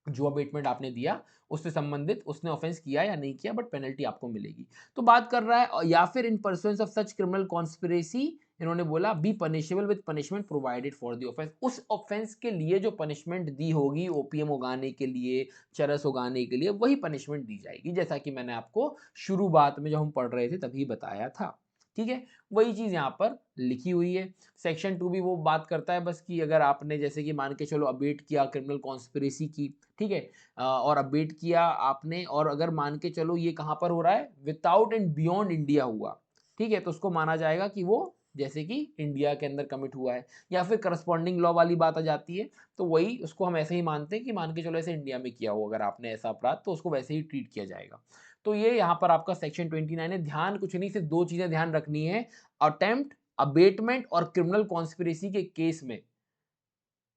जो अबेटमेंट आपने दिया उससे संबंधित, उसने ऑफेंस किया या नहीं किया, बट पेनल्टी आपको मिलेगी। तो बात कर रहा है, या फिर इन pursuance of such criminal conspiracy, इन्होंने बोला be punishable with punishment provided for the offence. उस ऑफेंस के लिए जो पनिशमेंट दी होगी, ओपीएम उगाने के लिए, चरस उगाने के लिए, वही पनिशमेंट दी जाएगी, जैसा कि मैंने आपको शुरुआत में जब हम पढ़ रहे थे तभी बताया था। ठीक है, वही चीज यहाँ पर लिखी हुई है। सेक्शन 2 भी वो बात करता है बस, कि अगर आपने जैसे कि मान के चलो अबेट किया, क्रिमिनल कॉन्स्पिरेसी की, ठीक है, और अबेट किया आपने, और अगर मान के चलो ये कहां पर हो रहा है, विदाउट एंड बियॉन्ड इंडिया हुआ, ठीक है, तो उसको माना जाएगा कि वो जैसे कि इंडिया के अंदर कमिट हुआ है। या फिर करस्पॉन्डिंग लॉ वाली बात आ जाती है, तो वही उसको हम ऐसे ही मानते हैं कि मान के चलो ऐसे इंडिया में किया हो अगर आपने ऐसा अपराध, तो उसको वैसे ही ट्रीट किया जाएगा। तो ये यहाँ पर आपका सेक्शन 29 है। ध्यान कुछ नहीं, सिर्फ दो चीजें ध्यान रखनी है, अटेम्प्ट, अबेटमेंट और क्रिमिनल कॉन्स्पिरेसी के केस में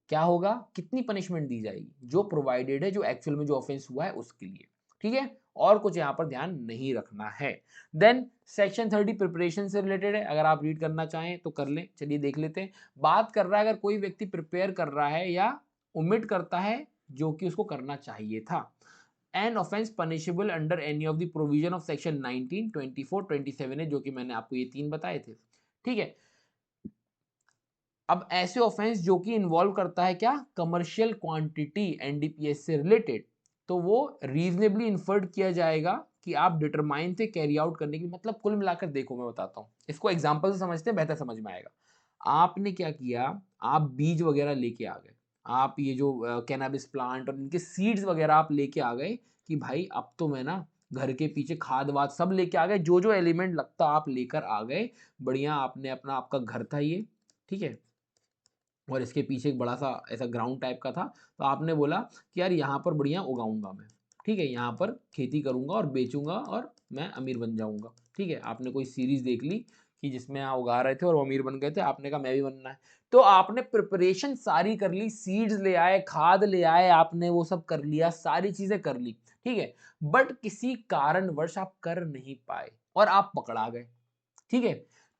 क्या होगा, कितनी पनिशमेंट दी जाएगी, जो प्रोवाइडेड है, जो एक्चुअल में जो ऑफेंस हुआ है उसके लिए। ठीक है, और कुछ यहां पर ध्यान नहीं रखना है। देन सेक्शन 30 प्रिपरेशन से रिलेटेड है, अगर आप रीड करना चाहें तो कर लें। चलिए देख लेते हैं। बात कर रहा है अगर कोई व्यक्ति प्रिपेयर कर रहा है या ओमिट करता है जो कि उसको करना चाहिए था, an offence punishable under any of the provision of section 19, 24, 27 है, जो कि मैंने आपको ये तीन बताए थे। ठीक है, अब ऐसे ऑफेंस जो कि इन्वॉल्व करता है क्या, कमर्शियल क्वांटिटी एनडीपीएस से रिलेटेड, तो वो रीजनेबली इन्फर्ड किया जाएगा कि आप डिटरमाइन थे कैरी आउट करने की। मतलब कुल मिलाकर देखो, मैं बताता हूं इसको, एग्जांपल से समझते हैं, बेहतर समझ में आएगा। आपने क्या किया, आप बीज वगैरह लेके आ गए, आप ये जो कैनाबिस प्लांट और इनके सीड्स वगैरह आप लेके आ गए, कि भाई अब तो मैं ना घर के पीछे खाद वाद सब लेके आ गए, जो जो एलिमेंट लगता आप लेकर आ गए, बढ़िया। आपने अपना, आपका घर था ये, ठीक है, और इसके पीछे एक बड़ा सा ऐसा ग्राउंड टाइप का था, तो आपने बोला कि यार यहाँ पर बढ़िया उगाऊंगा मैं, ठीक है, यहाँ पर खेती करूंगा और बेचूंगा और मैं अमीर बन जाऊंगा। ठीक है, आपने कोई सीरीज देख ली कि जिसमें यहाँ उगा रहे थे और वो अमीर बन गए थे, आपने कहा मैं भी बनना है, तो आपने प्रिपरेशन सारी कर ली, सीड्स ले आए, खाद ले आए, आपने वो सब कर लिया, सारी चीजें कर ली, ठीक है, बट किसी कारणवश आप कर नहीं पाए और आप पकड़ा गए। ठीक है,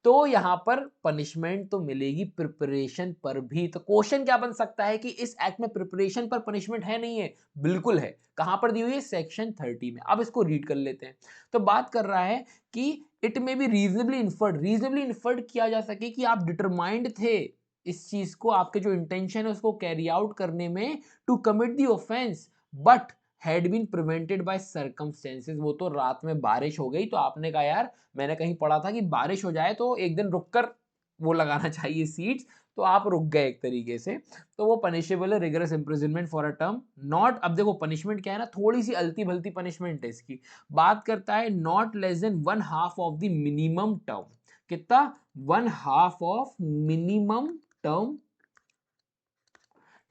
तो यहां पर पनिशमेंट तो मिलेगी प्रिपरेशन पर भी। तो क्वेश्चन क्या बन सकता है कि इस एक्ट में प्रिपरेशन पर पनिशमेंट है नहीं है, बिल्कुल है। कहां पर दी हुई है, सेक्शन 30 में। अब इसको रीड कर लेते हैं। तो बात कर रहा है कि इट में भी रीजनेबली इन्फर्ड किया जा सके कि आप डिटरमाइंड थे इस चीज को, आपके जो इंटेंशन है उसको कैरी आउट करने में, to commit the offence, but had been prevented by circumstances. वो तो रात में बारिश हो गई, तो आपने कहा यार, मैंने कहीं पढ़ा था कि बारिश हो जाए तो एक दिन रुककर वो लगाना चाहिए सीड्स, तो आप रुक गए एक तरीके से, तो वो पनिशेबल है, rigorous imprisonment for a term not. अब देखो पनिशमेंट क्या है ना, थोड़ी सी अलती भलती पनिशमेंट है इसकी। बात करता है not less then 1/2 of the minimum term. कितना, 1/2 ऑफ मिनिमम टर्म,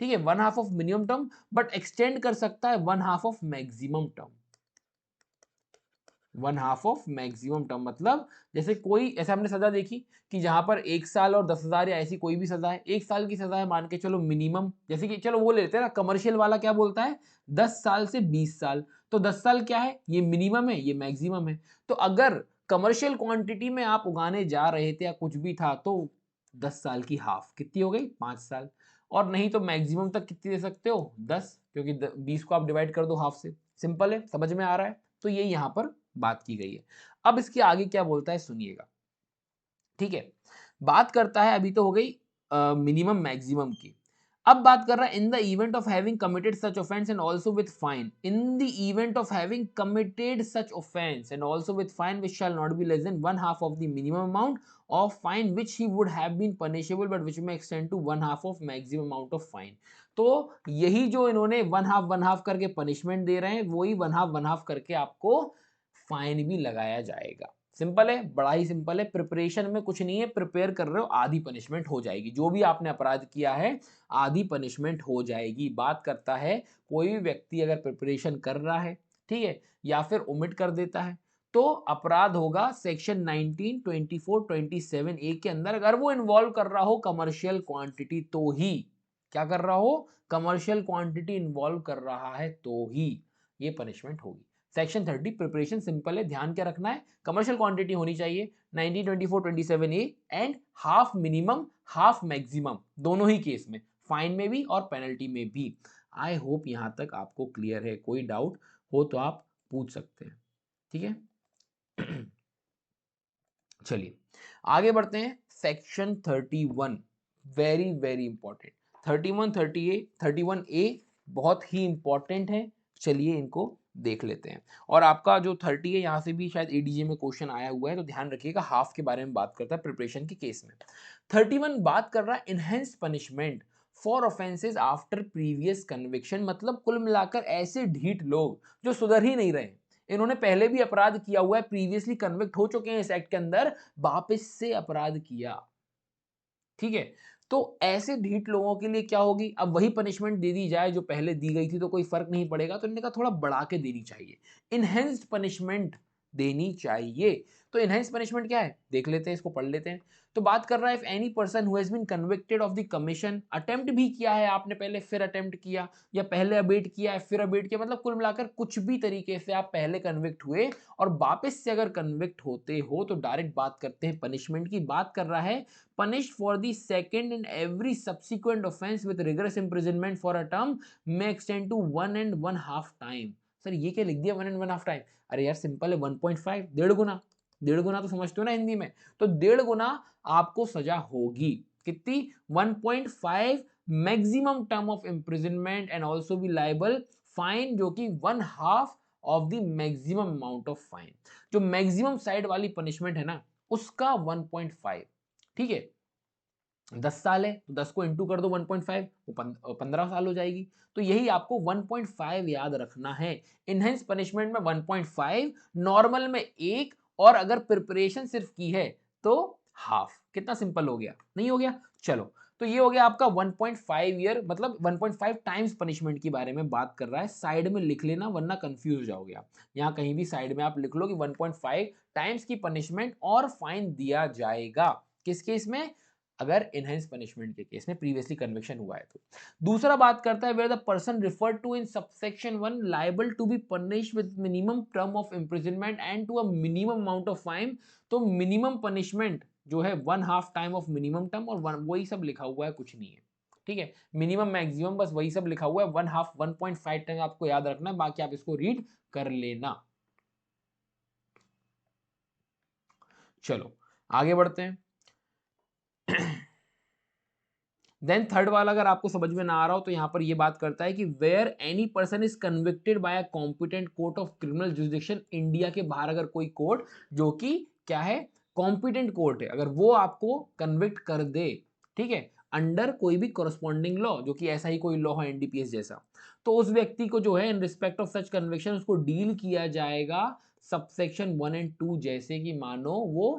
ठीक है, 1/2 of minimum term, but extend कर सकता है 1/2 of maximum term. One half of maximum term, मतलब जैसे कोई ऐसे हमने सजा देखी कि जहां पर 1 साल और 10,000 या ऐसी कोई भी सजा है, 1 साल की सजा है मान के चलो मिनिमम, जैसे कि चलो वो लेते हैं ना, कमर्शियल वाला क्या बोलता है 10 साल से 20 साल, तो 10 साल क्या है, ये मिनिमम है, ये मैक्सिमम है। तो अगर कमर्शियल क्वांटिटी में आप उगाने जा रहे थे या कुछ भी था तो 10 साल की हाफ कितनी हो गई, 5 साल। और नहीं तो मैक्सिमम तक कितनी दे सकते हो, 10, क्योंकि 20 को आप डिवाइड कर दो हाफ से। सिंपल है, समझ में आ रहा है। तो ये यहां पर बात की गई है। अब इसके आगे क्या बोलता है सुनिएगा, ठीक है। बात करता है, अभी तो हो गई मिनिमम मैक्सिमम की। अब बात कर रहा है in the event of having committed such offence and also with fine, in the event of having committed such offence and also with fine which shall not be less than one half of the minimum amount of fine which he would have been punishable but which may extend to one half of maximum amount of fine. तो यही जो इन्होंने one half करके punishment दे रहे हैं, वही one half करके आपको फाइन भी लगाया जाएगा। सिंपल है, बड़ा ही सिंपल है, प्रिपरेशन में कुछ नहीं है, प्रिपेयर कर रहे हो आधी पनिशमेंट हो जाएगी, जो भी आपने अपराध किया है आधी पनिशमेंट हो जाएगी। बात करता है कोई भी व्यक्ति अगर प्रिपरेशन कर रहा है, ठीक है, या फिर ओमिट कर देता है, तो अपराध होगा सेक्शन 19, 24, 27 ए के अंदर, अगर वो इन्वॉल्व कर रहा हो कमर्शियल क्वांटिटी तो ही, क्या कर रहा हो, कमर्शियल क्वांटिटी इन्वॉल्व कर रहा है तो ही ये पनिशमेंट होगी। सेक्शन 30 प्रिपरेशन सिंपल है, ध्यान क्या रखना है, कमर्शियल क्वांटिटी होनी चाहिए 19, 24, 27 A and half minimum half maximum, दोनों ही केस में, फाइन में भी और पेनल्टी में भी। आई होप यहां तक आपको क्लियर है, कोई डाउट हो तो आप पूछ सकते हैं, ठीक है। चलिए आगे बढ़ते हैं, सेक्शन 31 वेरी वेरी इंपॉर्टेंट, 31, 31 ए बहुत ही इंपॉर्टेंट है। चलिए इनको देख लेते हैं। और आपका जो 30 है यहाँ से भी शायद एडीजे में क्वेश्चन आया हुआ है, तो ध्यान रखिएगा, हाफ के बारे में बात करता है प्रिपरेशन के केस में। 31 बात कर रहा है enhanced punishment for offences after previous conviction, मतलब कुल मिलाकर ऐसे ढीठ लोग जो सुधर ही नहीं रहे, इन्होंने पहले भी अपराध किया हुआ है, प्रीवियसली कन्विक्ट हो चुके हैं इस एक्ट के अंदर, वापस से अपराध किया, ठीक है। तो ऐसे ढीठ लोगों के लिए क्या होगी, अब वही पनिशमेंट दे दी जाए जो पहले दी गई थी तो कोई फर्क नहीं पड़ेगा, तो इन्होंने कहा थोड़ा बढ़ा के देनी चाहिए, इनहेंस्ड पनिशमेंट देनी चाहिए। तो इनहेंस्ड पनिशमेंट क्या है, देख लेते हैं, इसको पढ़ लेते हैं। तो बात कर रहा है if any person who has been convicted of the commission, attempt भी किया है आपने पहले फिर अटेम्प्ट किया, या पहले अबेट किया है फिर अबेट किया, मतलब कुल मिलाकर कुछ भी तरीके से आप पहले कन्विक्ट हुए और वापस से अगर कन्विक्ट होते हो, तो डायरेक्ट बात करते हैं पनिशमेंट की। बात कर रहा है punished for the second and every subsequent offense with rigorous imprisonment for a term may extend to 1.5 time। Sir ये क्या लिख दिया 1.5 टाइम, अरे यार सिंपल है 1.5, 1.5 गुना, 1.5 गुना तो समझते हो ना हिंदी में, तो 1.5 गुना आपको सजा होगी, कितनी, 1.5 maximum term of imprisonment and also be liable fine, जो कि 1/2 of the maximum amount of fine. जो मैक्सिमम साइड वाली पनिशमेंट है ना उसका 1.5, ठीक है। 10 साल है तो 10 को इंटू कर दो 1.5, वो 15 साल हो जाएगी। तो यही आपको 1.5 याद रखना है। इनहेंस पनिशमेंट में 1.5, नॉर्मल में 1, और अगर प्रिपरेशन सिर्फ की है तो हाफ। कितना सिंपल हो गया, नहीं हो गया, चलो। तो ये हो गया आपका 1.5 ईयर, मतलब 1.5 टाइम्स पनिशमेंट के बारे में बात कर रहा है। साइड में लिख लेना वरना कंफ्यूज हो जाओगे आप, यहाँ कहीं भी साइड में आप लिख लो कि 1.5 टाइम्स की पनिशमेंट और फाइन दिया जाएगा, किस केस में, अगर इनहेंस पनिशमेंट के केस में प्रीवियसली कन्विक्शन हुआ है तो। दूसरा बात करता है where the person referred to in subsection 1 liable to be punished with minimum term of imprisonment and to a minimum amount of fine. तो मिनिमम पनिशमेंट जो है 1/2 टाइम ऑफ मिनिमम टर्म, और वही सब लिखा हुआ है, कुछ नहीं है, ठीक है। मिनिमम मैक्सिमम बस वही सब लिखा हुआ है, 1/2 1.5 टाइम आपको याद रखना है, बाकी आप इसको रीड कर लेना। चलो आगे बढ़ते हैं। देन थर्ड वाला अगर आपको समझ में ना आ रहा हो तो यहां पर ये बात करता है कि where any person is convicted by a competent court of criminal jurisdiction, India के बाहर अगर कोई कोर्ट जो कि क्या है, कॉम्पिटेंट कोर्ट है, अगर वो आपको कन्विक्ट कर दे, ठीक है, अंडर कोई भी कोरस्पॉन्डिंग लॉ, जो कि ऐसा ही कोई लॉ है एनडीपीएस जैसा, तो उस व्यक्ति को जो है in respect of such conviction उसको डील किया जाएगा सबसेक्शन 1 एंड 2 जैसे कि मानो वो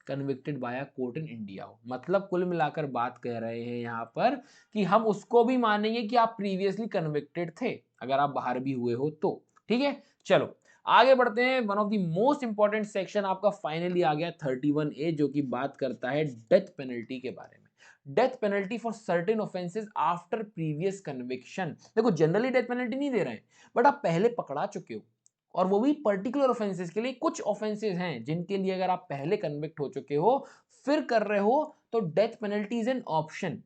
convicted by a court in India हो। मतलब कुल मिलाकर बात कह रहे हैं यहाँ पर कि हम उसको भी मानेंगे कि आप प्रीवियसली कन्विक्टेड थे, अगर आप बाहर भी हुए हो तो, ठीक है। चलो आगे बढ़ते हैं, one of the most important section आपका फाइनली आ गया 31A, जो कि बात करता है डेथ पेनल्टी के बारे में। Death penalty for certain offences after previous conviction. देखो जनरली डेथ पेनल्टी नहीं दे रहे हैं, बट आप पहले पकड़ा चुके हो, और वो भी पर्टिकुलर ऑफेंसेस के लिए। कुछ ऑफेंसेस हैं जिनके लिए अगर आप पहले कन्विक्ट हो चुके हो फिर कर रहे हो, तो death penalty is an option.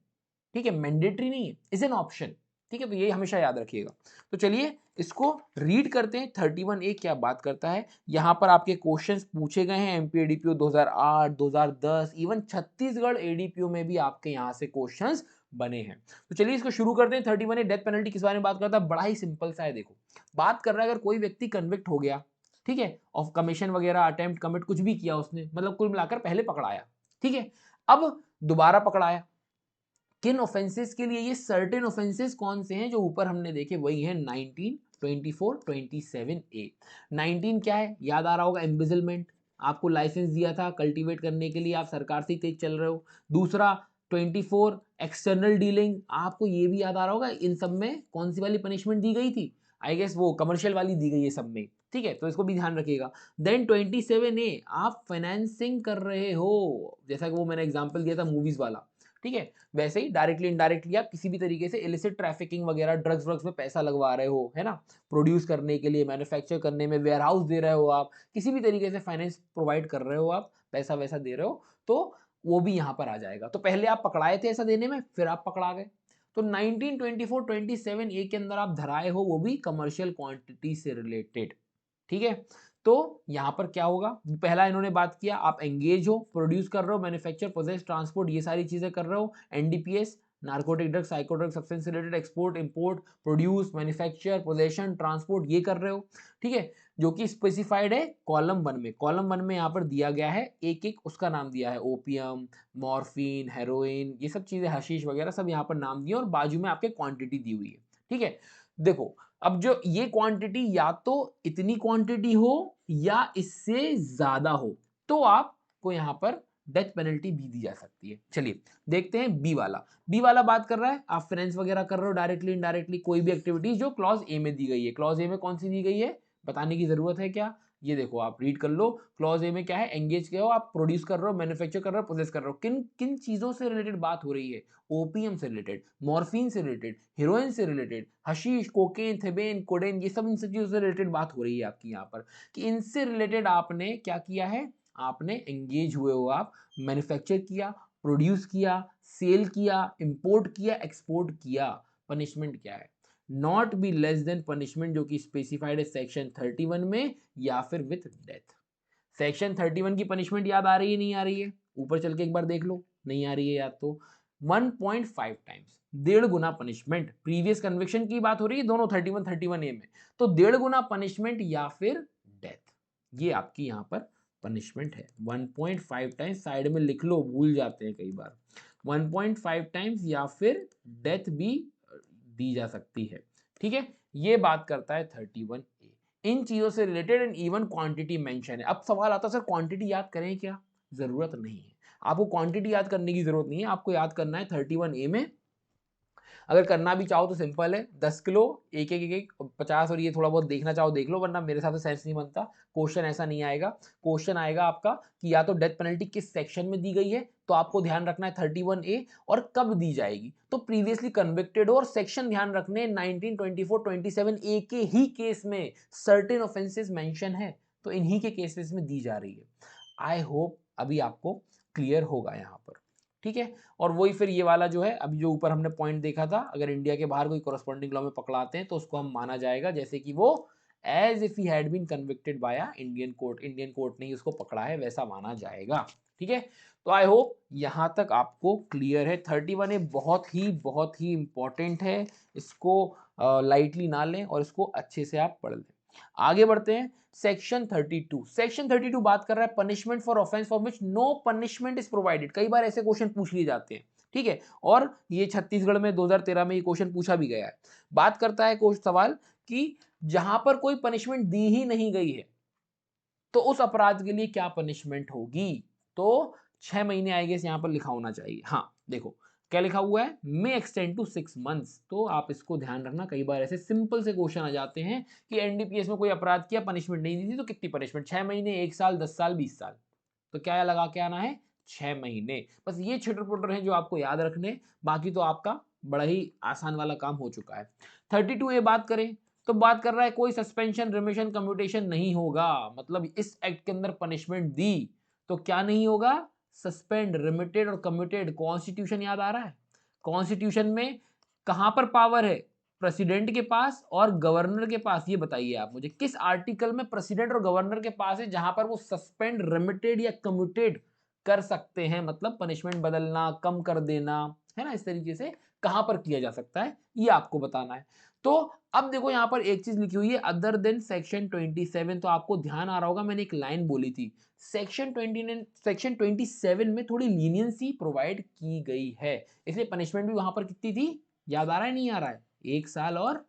ठीक है, मैंडेटरी नहीं है, इज एन ऑप्शन। ठीक है, तो ये हमेशा याद रखिएगा। तो चलिए इसको रीड करते हैं। 31A क्या बात करता है। यहां पर आपके क्वेश्चंस पूछे गए हैं MP ADPO 2008, 2010, even Chhattisgarh ADPO में भी आपके यहां से क्वेश्चंस बने हैं। तो चलिए इसको शुरू करते हैं। 31A डेथ पेनल्टी किस बारे में बात करता है, बड़ा ही सिंपल सा है। देखो बात कर रहा है, अगर कोई व्यक्ति कन्विक्ट हो गया, ठीक है, ऑफ कमीशन वगैरह, अटेम्प्ट, कमिट कुछ भी किया उसने, मतलब कुल मिलाकर पहले पकड़ाया, ठीक है, अब दोबारा पकड़ाया, किन ऑफेंसेस के लिए? ये सर्टेन ऑफेंसेस कौन से हैं जो ऊपर हमने देखे, वही है 19, 24, 27A। 19 क्या है, याद आ रहा होगा, एम्बिजलमेंट, आपको लाइसेंस दिया था कल्टीवेट करने के लिए, आप सरकार से तेज चल रहे हो। दूसरा 24 एक्सटर्नल डीलिंग, आपको ये भी याद आ रहा होगा, इन सब में कौन सी वाली पनिशमेंट दी गई थी, आई गेस वो कमर्शियल वाली दी गई है सब में, ठीक है, तो इसको भी ध्यान रखिएगा। देन 27A, आप फाइनेंसिंग कर रहे हो, जैसा कि वो मैंने एग्जांपल दिया था मूवीज वाला, ठीक है, वैसे ही डायरेक्टली इनडायरेक्टली आप किसी भी तरीके से इलिसिट ट्रैफिकिंग वगैरह, ड्रग्स व्रग्स में पैसा लगवा रहे हो, है ना, प्रोड्यूस करने के लिए, मैन्युफैक्चर करने में, वेयर हाउस दे रहे हो आप, किसी भी तरीके से फाइनेंस प्रोवाइड कर रहे हो आप, पैसा वैसा दे रहे हो, तो वो भी यहाँ पर आ जाएगा। तो पहले आप पकड़ाए थे ऐसा देने में, फिर आप पकड़ा गए, तो 19, 24, 27A के अंदर आप धराए हो, वो भी कमर्शियल क्वांटिटी से रिलेटेड, ठीक है। तो यहां पर क्या होगा, पहला इन्होंने बात किया, आप एंगेज हो, प्रोड्यूस कर रहे हो, मैन्युफैक्चर, प्रोसेस, ट्रांसपोर्ट, ये सारी चीजें कर रहे हो, NDPS, narcotic drug, psychodrug substance related, export, import, produce, manufacture, possession, transport, ये कर रहे हो, ठीक है, जो कि स्पेसिफाइड है कॉलम 1 में। कॉलम 1 में यहाँ पर दिया गया है, एक एक उसका नाम दिया है, ओपियम, मॉर्फिन, हेरोइन, ये सब चीजें, हशीश वगैरह सब यहाँ पर नाम दिए, और बाजू में आपके क्वांटिटी दी हुई है, ठीक है। देखो अब जो ये क्वांटिटी या तो इतनी क्वांटिटी हो या इससे ज्यादा हो, तो आपको यहां पर डेथ पेनल्टी भी दी जा सकती है। चलिए देखते हैं बी वाला। बी वाला बात कर रहा है, आप फाइनेंस वगैरह कर रहे हो डायरेक्टली इनडायरेक्टली, कोई भी एक्टिविटीज जो क्लॉज ए में दी गई है। क्लॉज ए में कौन सी दी गई है, बताने की जरूरत है क्या, ये देखो आप रीड कर लो। क्लॉज ए में क्या है, एंगेज किया हो, आप प्रोड्यूस कर रहे हो, मैन्युफैक्चर कर रहे हो, प्रोसेस कर रहे हो, किन किन चीजों से रिलेटेड बात हो रही है, ओपीएम से रिलेटेड, मॉर्फिन से रिलेटेड, हीरोइन से रिलेटेड, हशीश, कोकेन, थेबेन, कोडेन, ये सब इन सब चीजों से रिलेटेड बात हो रही है आपकी यहाँ पर, कि इनसे रिलेटेड आपने क्या किया है, आपने एंगेज हुए हो, आप मैन्युफैक्चर किया, प्रोड्यूस किया, सेल किया, इंपोर्ट किया, एक्सपोर्ट किया। पनिशमेंट क्या है, not be less then punishment जो कि स्पेसिफाइड है सेक्शन 31 में, या फिर विथ डेथ। सेक्शन 31 की पनिशमेंट याद आ रही है, नहीं आ रही है, ऊपर चल के एक बार देख लो, नहीं आ रही है याद तो, 1.5 टाइम्स, 1.5 गुना पनिशमेंट। प्रीवियस कन्विक्शन की बात हो रही है दोनों 31, 31A में, तो 1.5 गुना पनिशमेंट या फिर डेथ, ये आपकी यहां पर पनिशमेंट है। 1.5 टाइम्स, साइड में लिख लो, भूल जाते हैं कई बार, 1.5 टाइम्स या फिर डेथ भी दी जा सकती है, ठीक है। ये बात करता है 31A, इन चीजों से related, and even quantity mention है। अब सवाल आता है सर क्वांटिटी याद करें क्या, जरूरत नहीं है, आपको क्वांटिटी याद करने की जरूरत नहीं है, आपको याद करना है 31A में, अगर करना भी चाहो तो सिंपल है, 10 किलो, एक एक एक एक 50, और ये थोड़ा बहुत देखना चाहो देख लो, वरना मेरे साथ तो सेंस नहीं बनता। क्वेश्चन ऐसा नहीं आएगा, क्वेश्चन आएगा आपका कि या तो डेथ पेनल्टी किस सेक्शन में दी गई है, तो आपको ध्यान रखना है 31A, और कब दी जाएगी, तो प्रीवियसली कन्विक्टेड हो, और सेक्शन ध्यान रखने 19, 24, 27A के ही केस में सर्टेन ऑफेंसेस मेंशन है, तो इन्हीं के केसेस में दी जा रही है। आई होप अभी आपको क्लियर होगा यहाँ पर, ठीक है। और वही फिर ये वाला जो है, अभी जो ऊपर हमने पॉइंट देखा था, अगर इंडिया के बाहर कोई कोरस्पॉन्डिंग लॉ में पकड़ाते हैं तो उसको हम माना जाएगा जैसे कि वो as if he had been convicted by Indian court, Indian court ने ही उसको पकड़ा है, वैसा माना जाएगा, ठीक है। तो आई होप यहां तक आपको क्लियर है। 31A बहुत ही इंपॉर्टेंट है, इसको लाइटली ना लें, और इसको अच्छे से आप पढ़ लें। आगे बढ़ते हैं, सेक्शन 32। सेक्शन 32 बात कर रहा है punishment for offence for which no punishment is provided. कई बार ऐसे क्वेश्चन पूछ लिए जाते हैं, ठीक है, और ये छत्तीसगढ़ में 2013 में ये क्वेश्चन पूछा भी गया है। बात करता है कोई सवाल कि जहां पर कोई पनिशमेंट दी ही नहीं गई है, तो उस अपराध के लिए क्या पनिशमेंट होगी, तो 6 महीने आई गेस यहां पर लिखा होना चाहिए। हाँ देखो, क्या लिखा हुआ है, मे एक्सटेंड टू 6 मंथ्स। तो आप इसको ध्यान रखना, कई बार ऐसे सिंपल से क्वेश्चन आ जाते हैं कि एनडीपीएस में कोई अपराध किया, पनिशमेंट नहीं दी थी, तो कितनी पनिशमेंट, 6 महीने, 1 साल, 10 साल, 20 साल। तो क्या लगा के आना है, 6 महीने। बस ये छिटर पुटर हैं जो आपको याद रखने, बाकी तो आपका बड़ा ही आसान वाला काम हो चुका है। 32A बात करें तो बात कर रहा है कोई सस्पेंशन, रिमिशन, कम्यूटेशन नहीं होगा। मतलब इस एक्ट के अंदर पनिशमेंट दी तो क्या नहीं होगा, सस्पेंड, रिमिटेड और कम्यूटेड। कॉन्स्टिट्यूशन याद आ रहा है, कॉन्स्टिट्यूशन में कहां पर पावर है, प्रेसिडेंट के पास और गवर्नर के पास। ये बताइए आप मुझे, किस आर्टिकल में प्रेसिडेंट और गवर्नर के पास है जहां पर वो सस्पेंड, रिमिटेड या कम्यूटेड कर सकते हैं, मतलब पनिशमेंट बदलना, कम कर देना, है ना, इस तरीके से कहां पर किया जा सकता है, ये आपको बताना है। तो अब देखो यहां पर एक चीज लिखी हुई है, अदर देन सेक्शन 27। तो आपको ध्यान आ रहा होगा, मैंने एक लाइन बोली थी, सेक्शन 27 में थोड़ी लीनियंसी प्रोवाइड की गई है, इसलिए पनिशमेंट भी वहां पर कितनी थी, याद आ रहा है, नहीं आ रहा है, 1 साल और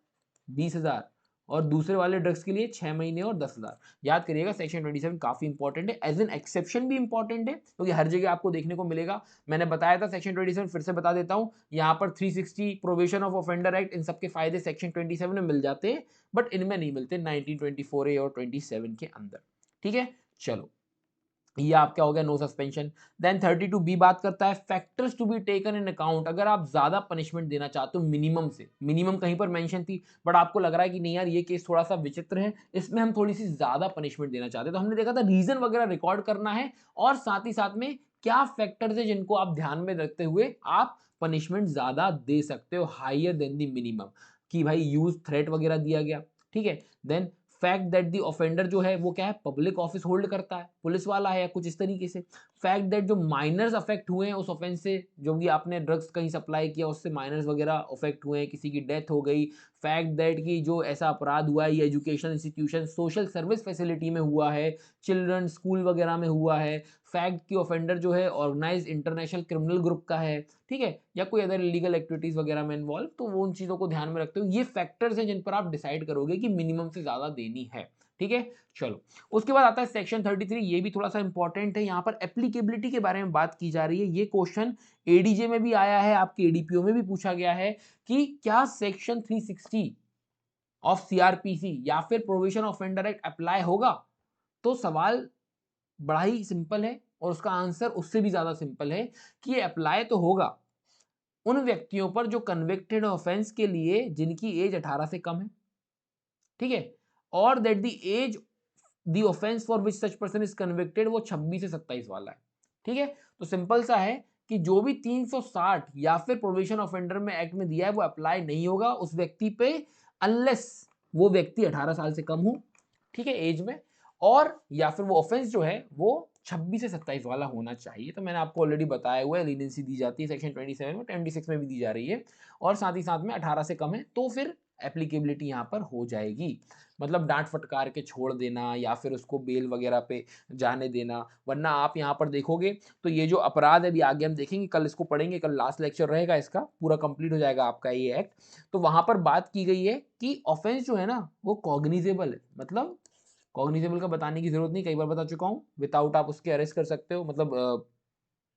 20,000, और दूसरे वाले ड्रग्स के लिए 6 महीने और 10,000। याद करिएगा, सेक्शन 27 काफी इंपॉर्टेंट है, एज एन एक्सेप्शन भी इंपॉर्टेंट है, क्योंकि हर जगह आपको देखने को मिलेगा। मैंने बताया था सेक्शन 27, फिर से बता देता हूं, यहाँ पर 360 प्रोविजन ऑफ ऑफेंडर एक्ट, इन सबके फायदे सेक्शन 27 में मिल जाते हैं, बट इनमें नहीं मिलते 1924A और 27 के अंदर। ठीक है, चलो ये आपका हो गया नो सस्पेंशन। देन 32B बात करता है factors to be taken in account. अगर आप ज्यादा पनिशमेंट देना चाहते हो मिनिमम से, मिनिमम कहीं पर मेंशन थी, बट आपको लग रहा है कि नहीं यार ये केस थोड़ा सा विचित्र है, इसमें हम थोड़ी सी ज्यादा पनिशमेंट देना चाहते हैं, तो हमने देखा था रीजन वगैरह रिकॉर्ड करना है, और साथ ही साथ में क्या फैक्टर्स है जिनको आप ध्यान में रखते हुए आप पनिशमेंट ज्यादा दे सकते हो, हायर देन द मिनिमम, कि भाई यूज थ्रेट वगैरह दिया गया। ठीक है, then fact that the offender जो है वो क्या है, पब्लिक ऑफिस होल्ड करता है, पुलिस वाला है या कुछ इस तरीके से। फैक्ट दैट जो माइनर्स अफेक्ट हुए हैं उस ऑफेंस से, जो भी आपने ड्रग्स कहीं सप्लाई किया उससे माइनर्स वगैरह अफेक्ट हुए हैं, किसी की डेथ हो गई। फैक्ट दैट की जो ऐसा अपराध हुआ है ये education institution, social service facility में हुआ है, चिल्ड्रन स्कूल वगैरह में हुआ है। फैक्ट की ऑफेंडर जो है ऑर्गेनाइज इंटरनेशनल क्रिमिनल ग्रुप का है, ठीक है, या कोई अदर इलीगल एक्टिविटीज वगैरह में इन्वॉल्व, तो वो उन चीजों को ध्यान में रखते हुए ये फैक्टर्स हैं जिन पर आप डिसाइड करोगे कि मिनिमम से ज्यादा देनी है। ठीक है, चलो उसके बाद आता है सेक्शन 33। ये भी थोड़ा सा इंपॉर्टेंट है, यहां पर एप्लीकेबिलिटी के बारे में बात की जा रही है। ये क्वेश्चन एडीजे में भी आया है, आपके एडीपीओ में भी पूछा गया है कि क्या सेक्शन 360 ऑफ सीआरपीसी या फिर provision of offender act apply होगा। तो सवाल बड़ा ही सिंपल है और उसका आंसर उससे भी ज्यादा सिंपल है कि ये अप्लाई तो होगा उन व्यक्तियों पर जो कन्विक्टेड ऑफेंस के लिए जिनकी एज 18 से कम है। ठीक है, और that the age the offence for which such person is convicted वो 26 से 27 वाला है। ठीक है, तो सिंपल सा है कि जो भी 360 या फिर प्रोविजन ऑफेंडर में एक्ट में दिया है वो अप्लाई नहीं होगा उस व्यक्ति पे, अनलेस वो व्यक्ति 18 साल से कम हो, ठीक है, एज में, और या फिर वो ऑफेंस जो है वो 26 से 27 वाला होना चाहिए। तो मैंने आपको ऑलरेडी बताया हुआ है, लीनियंसी दी जाती है सेक्शन 27 में, 26 में भी दी जा रही है, और साथ ही साथ में 18 से कम है तो फिर एप्लीकेबिलिटी यहाँ पर हो जाएगी। मतलब डांट फटकार के छोड़ देना या फिर उसको बेल वगैरह पे जाने देना, वरना आप यहाँ पर देखोगे तो ये जो अपराध है, अभी आगे हम देखेंगे, कल इसको पढ़ेंगे, कल लास्ट लेक्चर रहेगा इसका, पूरा कंप्लीट हो जाएगा आपका ये एक्ट। तो वहां पर बात की गई है कि ऑफेंस जो है ना वो कॉग्निजेबल है, मतलब कॉग्निजेबल का बताने की जरूरत नहीं, कई बार बता चुका हूं, विदाउट आप उसके अरेस्ट कर सकते हो, मतलब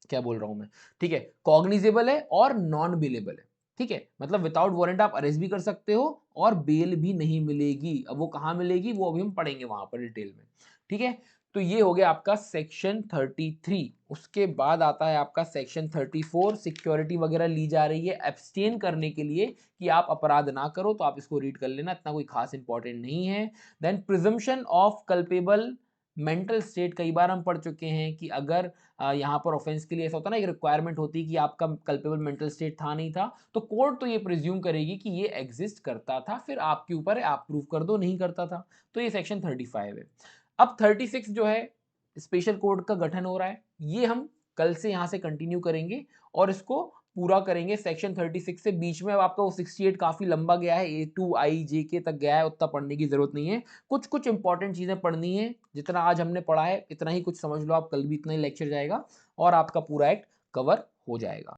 क्या बोल रहा हूं मैं, ठीक है, कॉग्निजेबल है और नॉन बेलेबल है। ठीक है, मतलब विदाउट वारंट आप अरेस्ट भी कर सकते हो और बेल भी नहीं मिलेगी। अब वो कहां मिलेगी वो अभी हम पढ़ेंगे वहां पर डिटेल में। ठीक है, तो ये हो गया आपका सेक्शन 33। उसके बाद आता है आपका सेक्शन 34, सिक्योरिटी वगैरह ली जा रही है एब्सटेन करने के लिए कि आप अपराध ना करो, तो आप इसको रीड कर लेना, इतना कोई खास इंपॉर्टेंट नहीं है। Then presumption of culpable mental state, कई बार हम पढ़ चुके हैं कि अगर यहाँ पर ऑफेंस के लिए ऐसा होता है ना, एक रिक्वायरमेंट होती है कि आपका कल्पेबल मेंटल स्टेट था नहीं था, तो कोर्ट तो ये प्रिज्यूम करेगी कि ये एग्जिस्ट करता था, फिर आपके ऊपर है आप प्रूव कर दो नहीं करता था। तो ये सेक्शन 35 है। अब 36 जो है स्पेशल कोर्ट का गठन हो रहा है, ये हम कल से यहाँ से कंटिन्यू करेंगे और इसको पूरा करेंगे। सेक्शन 36 से बीच में अब आपका वो 68 काफी लंबा गया है, A to I JK तक गया है, उतना पढ़ने की जरूरत नहीं है, कुछ कुछ इंपॉर्टेंट चीजें पढ़नी है, जितना आज हमने पढ़ा है इतना ही कुछ समझ लो आप, कल भी इतना ही लेक्चर जाएगा और आपका पूरा एक्ट कवर हो जाएगा।